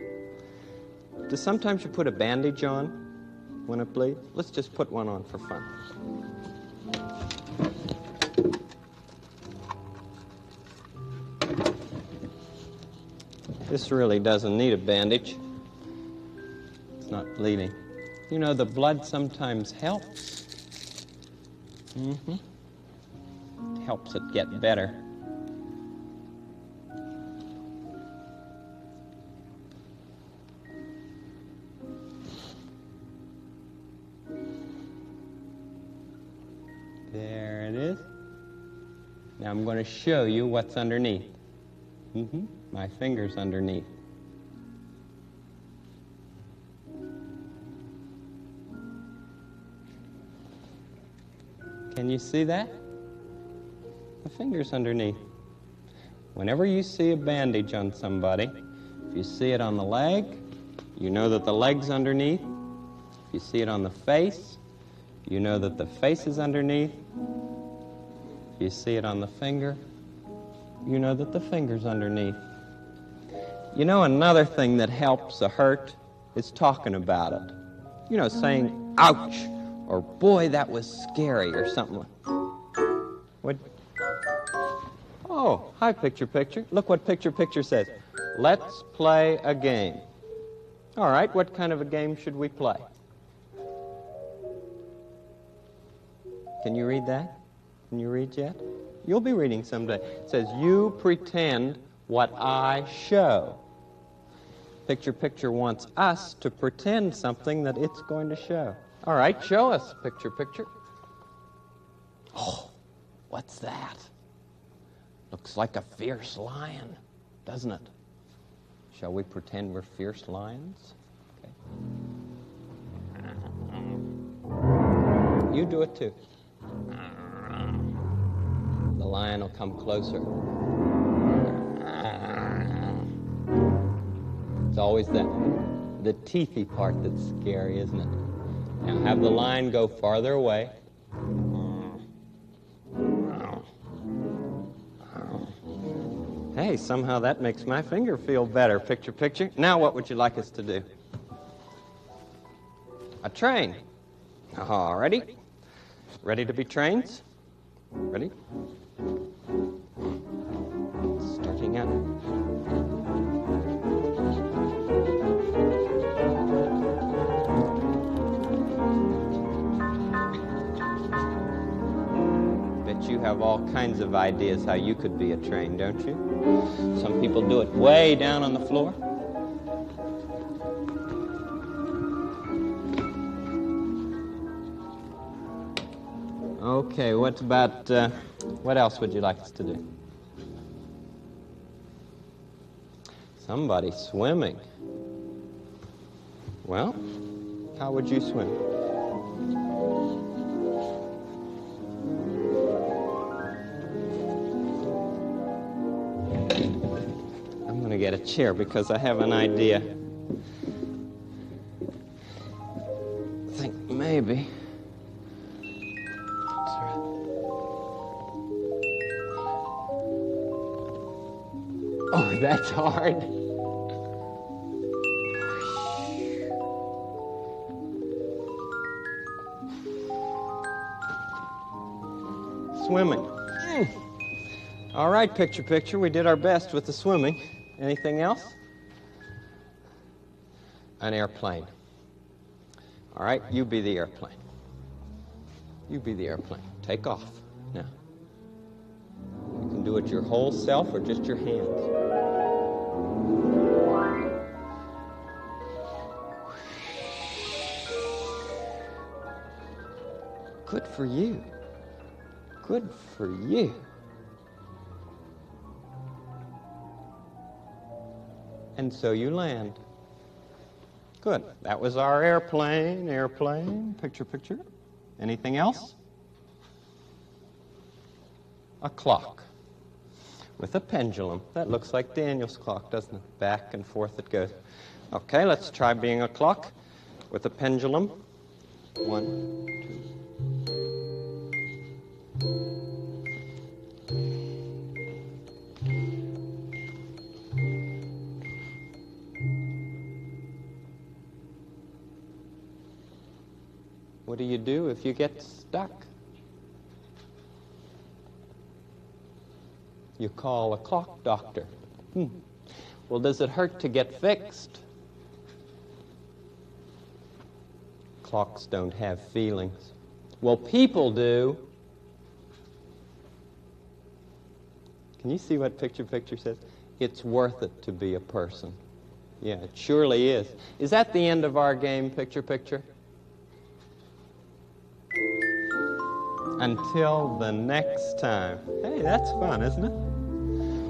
Do sometimes you put a bandage on when it bleeds? Let's just put one on for fun. This really doesn't need a bandage. It's not bleeding. You know, the blood sometimes helps. It helps it get better. There it is. Now I'm going to show you what's underneath. My finger's underneath. Can you see that? The finger's underneath. Whenever you see a bandage on somebody, if you see it on the leg, you know that the leg's underneath. If you see it on the face, you know that the face is underneath. If you see it on the finger, you know that the finger's underneath. You know, another thing that helps a hurt is talking about it. You know, saying, ouch, or boy, that was scary, or something. What? Oh, hi, Picture Picture. Look what Picture Picture says. Let's play a game. All right, what kind of a game should we play? Can you read that? Can you read yet? You'll be reading someday. It says, you pretend what I show. Picture Picture wants us to pretend something that it's going to show. All right, show us, Picture Picture. Oh, what's that? Looks like a fierce lion, doesn't it? Shall we pretend we're fierce lions? Okay. You do it too. lion will come closer. It's always the teethy part that's scary, isn't it? Now have the lion go farther away. Hey, somehow that makes my finger feel better. Picture, picture. Now what would you like us to do? A train. All ready? Ready to be trained? Ready? Starting out. Bet you have all kinds of ideas how you could be a train, don't you? Some people do it way down on the floor. Okay, what about, what else would you like us to do? Somebody swimming. Well, how would you swim? I'm going to get a chair because I have an idea. I think maybe... Oh, that's hard. Swimming. All right, picture, picture. We did our best with the swimming. Anything else? An airplane. All right, you be the airplane. You be the airplane. Take off. Now. You can do it your whole self or just your hands. Good for you. Good for you. And so you land. Good. That was our airplane. Airplane. Picture, picture. Anything else? A clock with a pendulum. That looks like Daniel's clock, doesn't it? Back and forth it goes. Okay, let's try being a clock with a pendulum. 1, 2. What do you do if you get stuck? You call a clock doctor. Well, does it hurt to get fixed? Clocks don't have feelings. Well, people do. Can you see what picture, picture says? It's worth it to be a person. Yeah, it surely is. Is that the end of our game, picture, picture? Until the next time. Hey, that's fun, isn't it?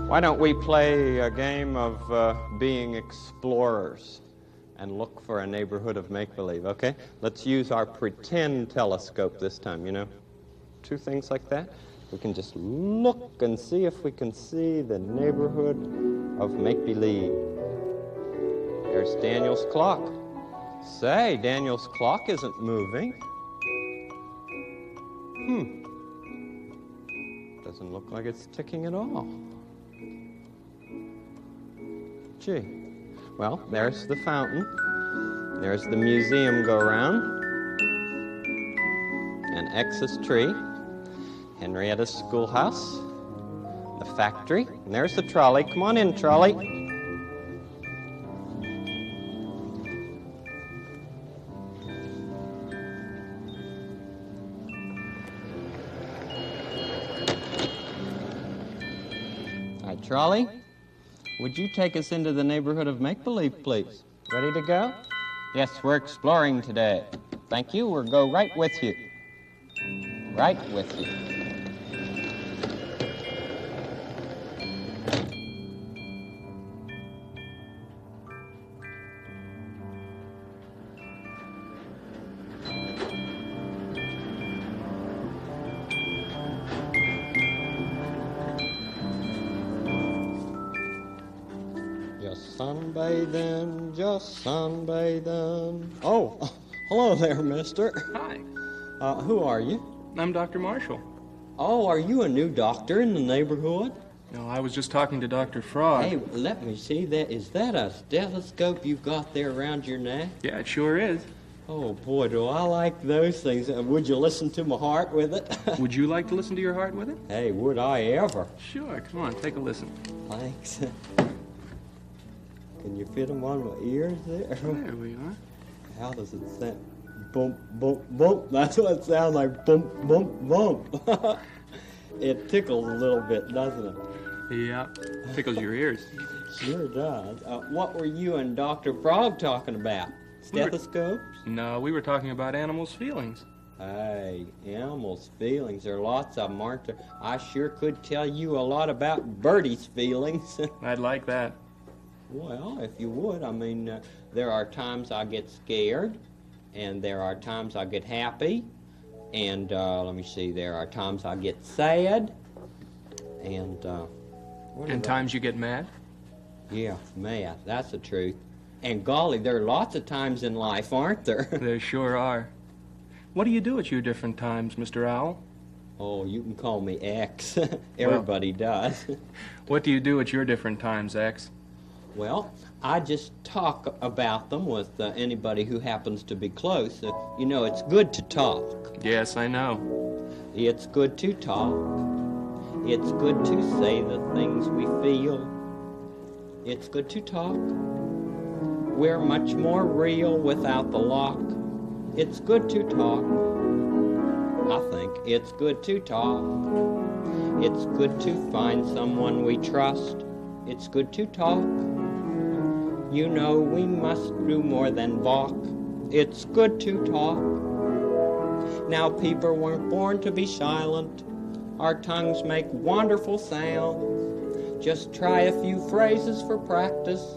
Why don't we play a game of being explorers and look for a neighborhood of make-believe, okay? Let's use our pretend telescope this time, you know? 2 things like that. We can just look and see if we can see the neighborhood of make-believe. There's Daniel's clock. Say, Daniel's clock isn't moving. Doesn't look like it's ticking at all. Gee. Well, there's the fountain. There's the museum go-round. An X's tree. Henrietta's schoolhouse. The factory. And there's the trolley. Come on in, trolley. Trolley, would you take us into the neighborhood of make-believe, please? Ready to go? Yes, we're exploring today. Thank you. We'll go right with you. Right with you. sunbathing, just sunbathing. Oh, hello there, mister. Hi. Who are you? I'm Dr. Marshall. Oh, are you a new doctor in the neighborhood? No, I was just talking to Dr. Frog. Hey, let me see that. Is that a stethoscope you've got there around your neck? Yeah, it sure is. Oh, boy, do I like those things. Would you listen to my heart with it? Would you like to listen to your heart with it? Hey, would I ever? Sure, come on, take a listen. Thanks. Can you fit them on my ears there? There we are. How does it sound? Bump, bump, bump. That's what it sounds like. Bump, bump, bump. It tickles a little bit, doesn't it? Yeah, tickles your ears. Sure does. What were you and Dr. Frog talking about? Stethoscopes? No, we were talking about animals' feelings. Hey, animals' feelings. There are lots of them, aren't there? I sure could tell you a lot about Birdie's feelings. I'd like that. Well, if you would. I mean, there are times I get scared, and there are times I get happy, and let me see, there are times I get sad, and times you get mad? Yeah, mad. That's the truth. And golly, there are lots of times in life, aren't there? There sure are. What do you do at your different times, Mr. Owl? Oh, you can call me X. Everybody does. What do you do at your different times, X? Well, I just talk about them with anybody who happens to be close. You know, it's good to talk. Yes, I know. It's good to talk. It's good to say the things we feel. It's good to talk. We're much more real without the lock. It's good to talk. I think it's good to talk. It's good to find someone we trust. It's good to talk. You know we must do more than balk. It's good to talk. Now people weren't born to be silent. Our tongues make wonderful sounds. Just try a few phrases for practice.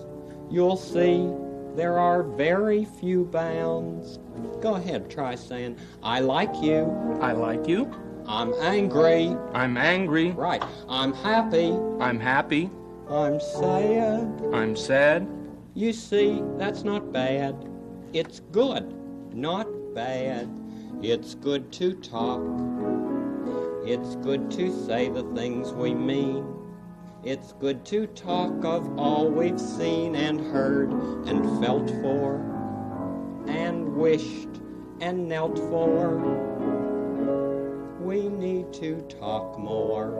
You'll see there are very few bounds. Go ahead, try saying, I like you. I like you. I'm angry. I'm angry. Right. I'm happy. I'm happy. I'm sad. I'm sad. You see, that's not bad. It's good, not bad. It's good to talk. It's good to say the things we mean. It's good to talk of all we've seen and heard and felt for and wished and knelt for. We need to talk more.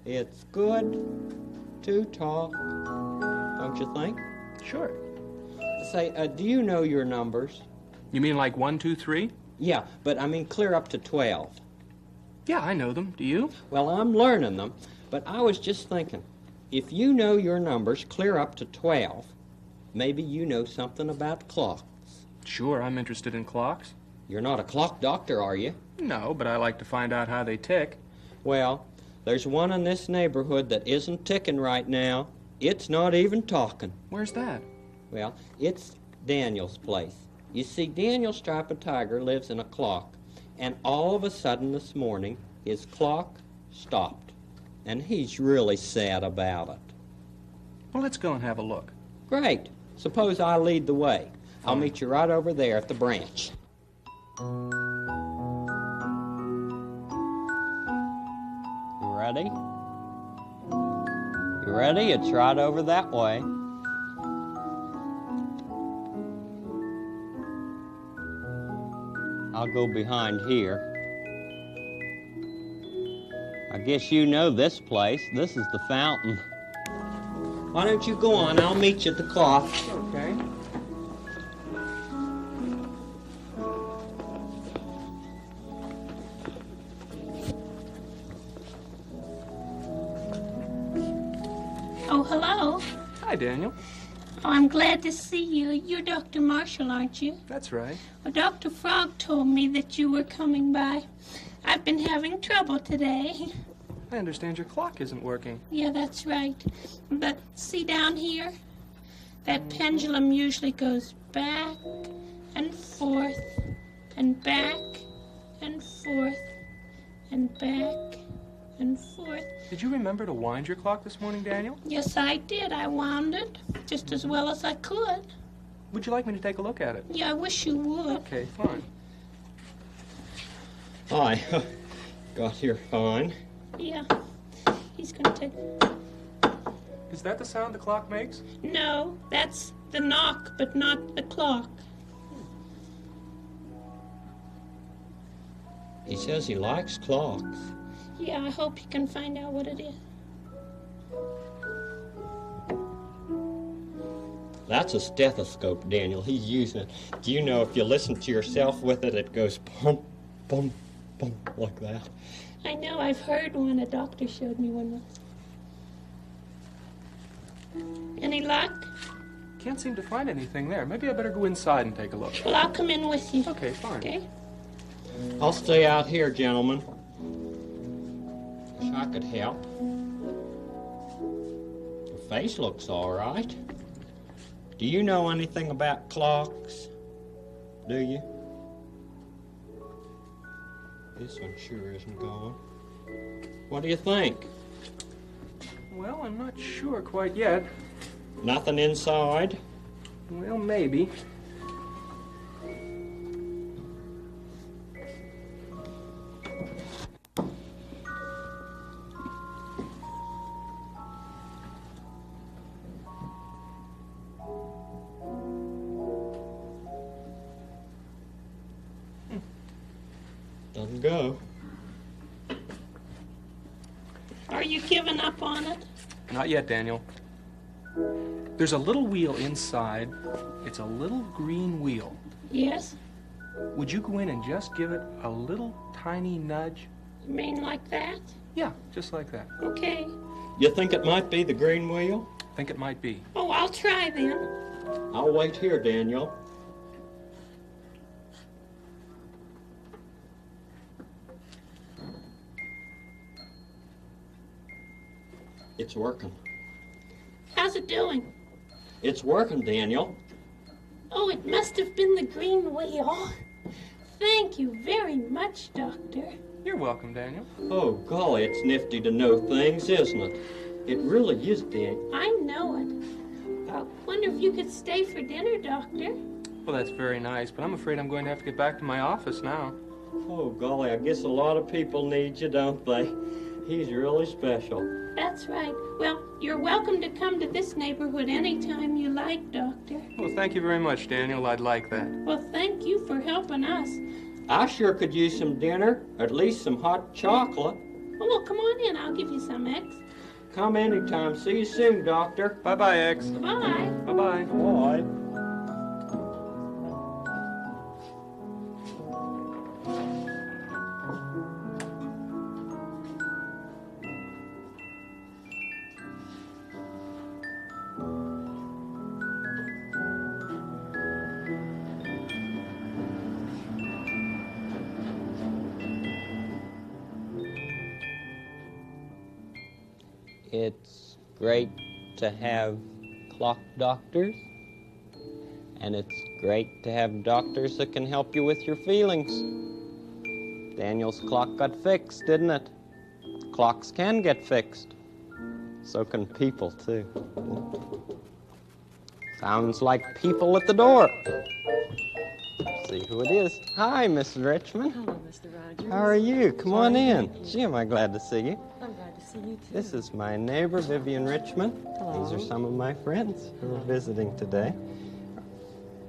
It's good to talk, don't you think? Sure. Say, do you know your numbers? You mean like 1, 2, 3? Yeah, but I mean clear up to 12. Yeah, I know them. Do you? Well, I'm learning them. But I was just thinking, if you know your numbers clear up to 12, maybe you know something about clocks. Sure, I'm interested in clocks. You're not a clock doctor, are you? No, but I like to find out how they tick. Well, there's one in this neighborhood that isn't ticking right now. It's not even talking. Where's that? Well, it's Daniel's place. You see, Daniel Striped Tiger lives in a clock, and all of a sudden this morning, his clock stopped. And he's really sad about it. Well, let's go and have a look. Great. Suppose I lead the way. I'll meet you right over there at the branch. You ready? You ready? It's right over that way. I'll go behind here. I guess you know this place. This is the fountain. Why don't you go on? I'll meet you at the clock. Okay. Oh, hello. Hi, Daniel. Oh, I'm glad to see you. You're Dr. Marshall, aren't you? That's right. Well, Dr. Frog told me that you were coming by. I've been having trouble today. I understand your clock isn't working. Yeah, that's right. But see down here? That pendulum usually goes back and forth and back and forth and back and forth. Did you remember to wind your clock this morning, Daniel? Yes, I did. I wound it just as well as I could. Would you like me to take a look at it? Yeah, I wish you would. Okay, fine. Hi. Got here fine. Yeah. He's gonna take... Is that the sound the clock makes? No, that's the knock, but not the clock. He says he likes clocks. Yeah, I hope you can find out what it is. That's a stethoscope, Daniel. He's using it. Do you know if you listen to yourself with it, it goes pump, pump, pump, like that? I know, I've heard one. A doctor showed me one once. Any luck? Can't seem to find anything there. Maybe I better go inside and take a look. Well, I'll come in with you. Okay, fine. Okay? I'll stay out here, gentlemen. Wish I could help. Your face looks all right. Do you know anything about clocks? Do you? This one sure isn't going. What do you think? Well, I'm not sure quite yet. Nothing inside? Well, maybe. Doesn't go. Are you giving up on it? Not yet, Daniel. There's a little wheel inside. It's a little green wheel. Yes? Would you go in and just give it a little tiny nudge? You mean like that? Yeah, just like that. Okay. You think it might be the green wheel? Think it might be. Oh, I'll try then. I'll wait here, Daniel. It's working. How's it doing? It's working, Daniel. Oh, it must have been the green wheel. Thank you very much, Doctor. You're welcome, Daniel. Oh, golly, it's nifty to know things, isn't it? It really is, Daniel. I know it. Wonder if you could stay for dinner, Doctor. Well, that's very nice, but I'm afraid I'm going to have to get back to my office now. Oh, golly, I guess a lot of people need you, don't they? He's really special. That's right. Well, you're welcome to come to this neighborhood anytime you like, Doctor. Well, thank you very much, Daniel. I'd like that. Well, thank you for helping us. I sure could use some dinner, at least some hot chocolate. Oh, well, come on in. I'll give you some, X. Come anytime. See you soon, Doctor. Bye-bye, X. Bye. Bye-bye. Bye. It's great to have clock doctors, and it's great to have doctors that can help you with your feelings. Daniel's clock got fixed, didn't it? Clocks can get fixed. So can people, too. Sounds like people at the door. See who it is. Hi, Mrs. Richmond. Hello, Mr. Rogers. How are you? Come on in. Thank you. Gee, am I glad to see you. I'm glad to see you, too. This is my neighbor, Vivian Richmond. Hello. These are some of my friends who are visiting today.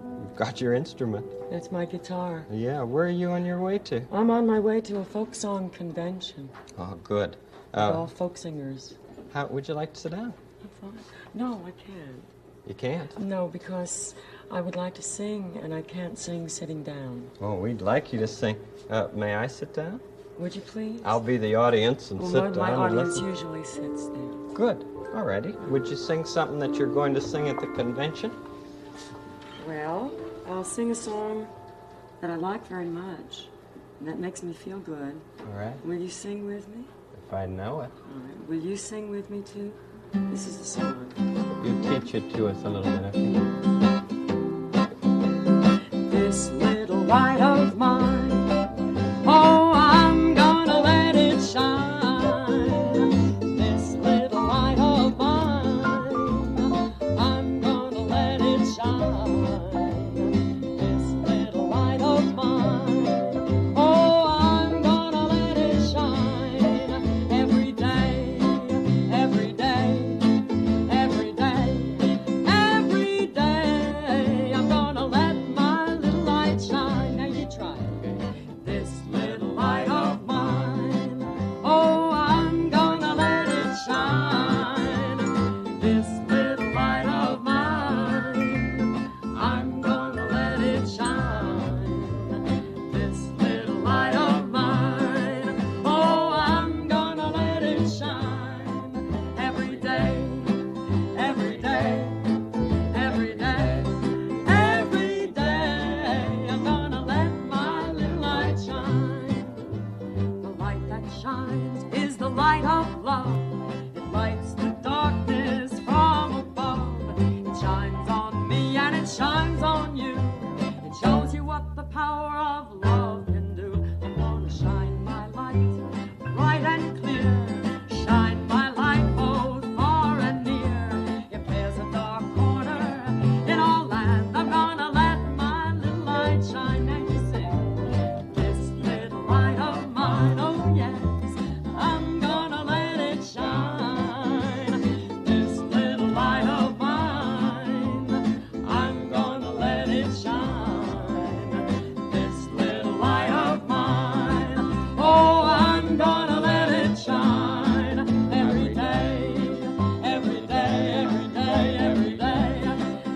You've got your instrument. That's my guitar. Yeah, where are you on your way to? I'm on my way to a folk song convention. Oh, good. With all folk singers. How would you like to sit down? No, I can't. You can't? No, because I would like to sing, and I can't sing sitting down. Oh, we'd like you to sing. May I sit down? Would you please? I'll be the audience and Well, sit down. my and audience listen. usually sits there. Good. Alrighty. Would you sing something that you're going to sing at the convention? Well, I'll sing a song that I like very much, and that makes me feel good. All right. Will you sing with me? If I know it. All right. Will you sing with me, too? This is the song. You teach it to us a little bit, if you want. This little light of mine, oh, I'm gonna let it shine. light of love. It lights the darkness from above. It shines on me and it shines on you. It shows you what the power of love can do. I'm gonna shine my light bright and clear. Shine my light both far and near. If there's a dark corner in our land, I'm gonna let my little light shine. And you sing, this little light of mine, oh yes, I'm gonna let it shine. This little light of mine, I'm gonna let it shine. This little light of mine, oh, I'm gonna let it shine. Every day, every day, every day, every day,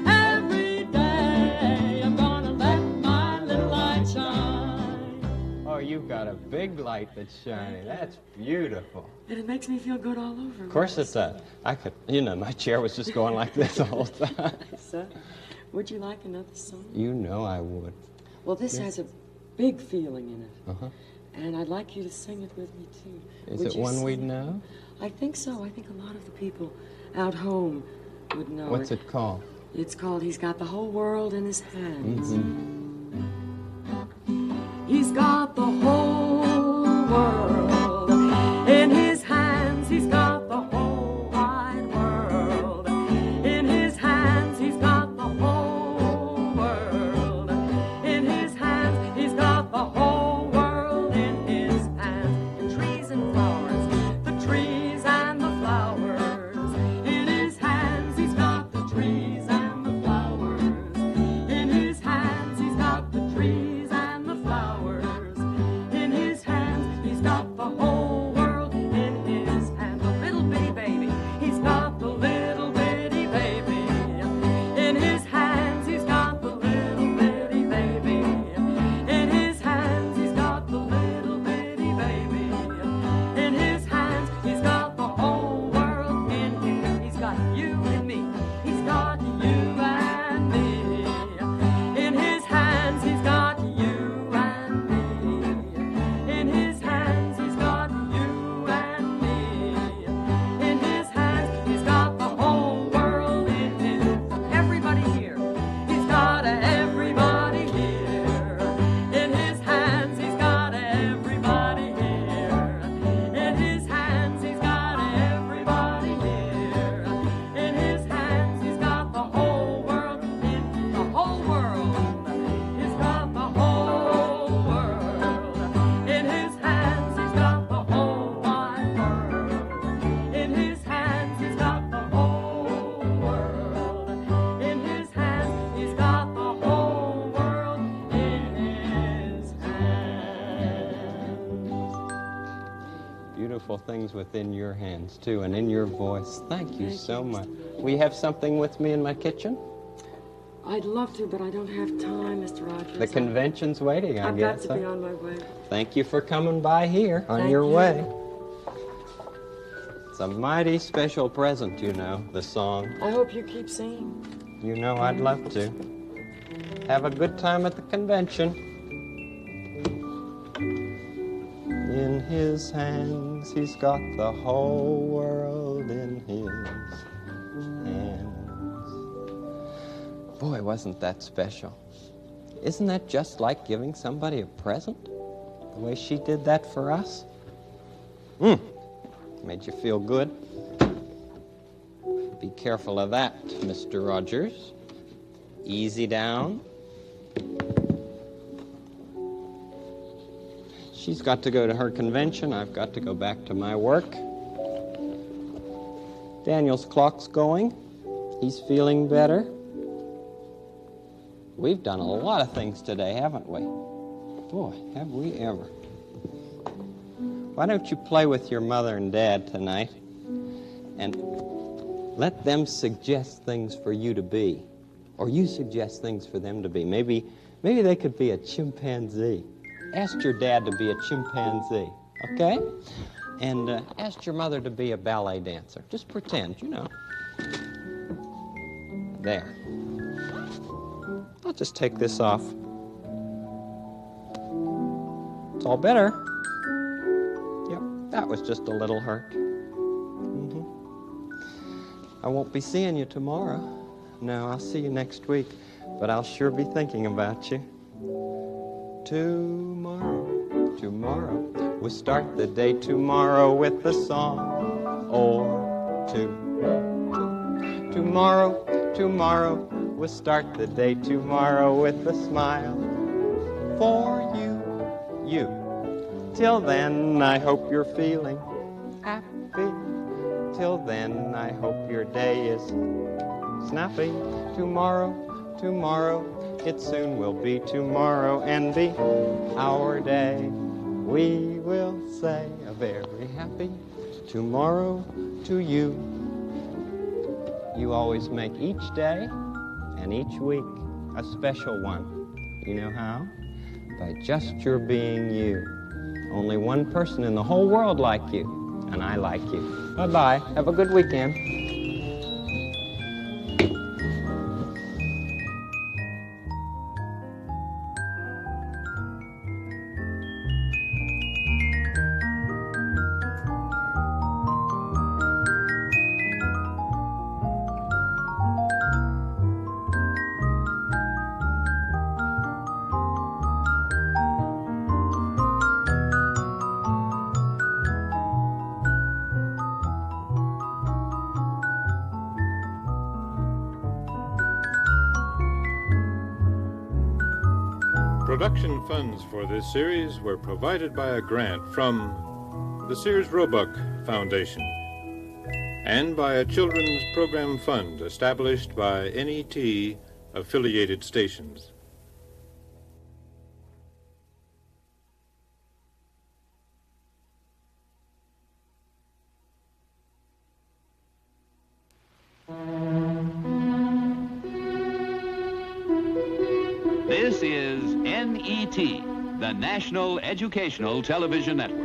every day, I'm gonna let my little light shine. Oh, you've got a big light that's shining. That's beautiful. And it makes me feel good all over. Of course it does. I could, you know, my chair was just going like this the whole time. So, would you like another song? You know I would. Well, this has a big feeling in it. Uh-huh. And I'd like you to sing it with me, too. Is Would it you one we'd sing? know? I think so. I think a lot of the people out home would know What's it called? It's called He's Got the Whole World in His Hands. Mm-hmm. He's got the whole world in his hands. He's got the whole wide world in his hands. He's got the whole world in his hands. He's got the whole world in his hands. The trees and flowers, the trees and the flowers in his hands. He's got the trees and the flowers in his hands. He's got the trees and the flowers in his hands. He's got the whole world in his hands. The little bitty baby, he's got the little bitty baby in his hands. He's got the little bitty baby in his hands. He's got the little bitty baby in his hands. He's got the whole world in his. He's got you and me. He's got you and me in his hands. He's got you and me in his hands. He's got you and me in his hands. He's got the whole world in his. Everybody here. He's got everybody here in his hands. He's got everybody here in his hands. He's got everybody here in his hands. He's got the whole world in the whole world. He's got the whole world in his hands. He's got the whole wide world in his hands. He's got the whole world in his hands. He's got the whole world in his hands. Beautiful things within your hands, too, and in your voice. Thank you so much. We have something with me in my kitchen? I'd love to, but I don't have time, Mr. Rogers. The convention's waiting, I I've guess. got to be on my way. Thank you for coming by here on Thank your you. way. It's a mighty special present, you know, the song. I hope you keep singing. You know I'd love to. Have a good time at the convention. In his hands, he's got the whole world in his hands. Boy, wasn't that special. Isn't that just like giving somebody a present? The way she did that for us? Made you feel good? Be careful of that, Mr. Rogers. Easy down. She's got to go to her convention. I've got to go back to my work. Daniel's clock's going. He's feeling better. We've done a lot of things today, haven't we? Boy, have we ever. Why don't you play with your mother and dad tonight and let them suggest things for you to be, or you suggest things for them to be. Maybe they could be a chimpanzee. Ask your dad to be a chimpanzee, okay? And ask your mother to be a ballet dancer. Just pretend, you know. There. I'll just take this off. It's all better. Yep, That was just a little hurt. I won't be seeing you tomorrow. No, I'll see you next week, but I'll sure be thinking about you. Tomorrow, we'll start the day tomorrow with a song or two. Tomorrow, we'll start the day tomorrow with a smile for you. Till then, I hope you're feeling happy. Till then, I hope your day is snappy. Tomorrow, it soon will be tomorrow and be our day. We will say a very happy tomorrow to you. You always make each day and each week a special one. You know how? By just your being you. Only one person in the whole world like you, and I like you. Bye-bye. Have a good weekend. Production funds for this series were provided by a grant from the Sears Roebuck Foundation and by a children's program fund established by NET affiliated stations. This is NET, the National Educational Television Network.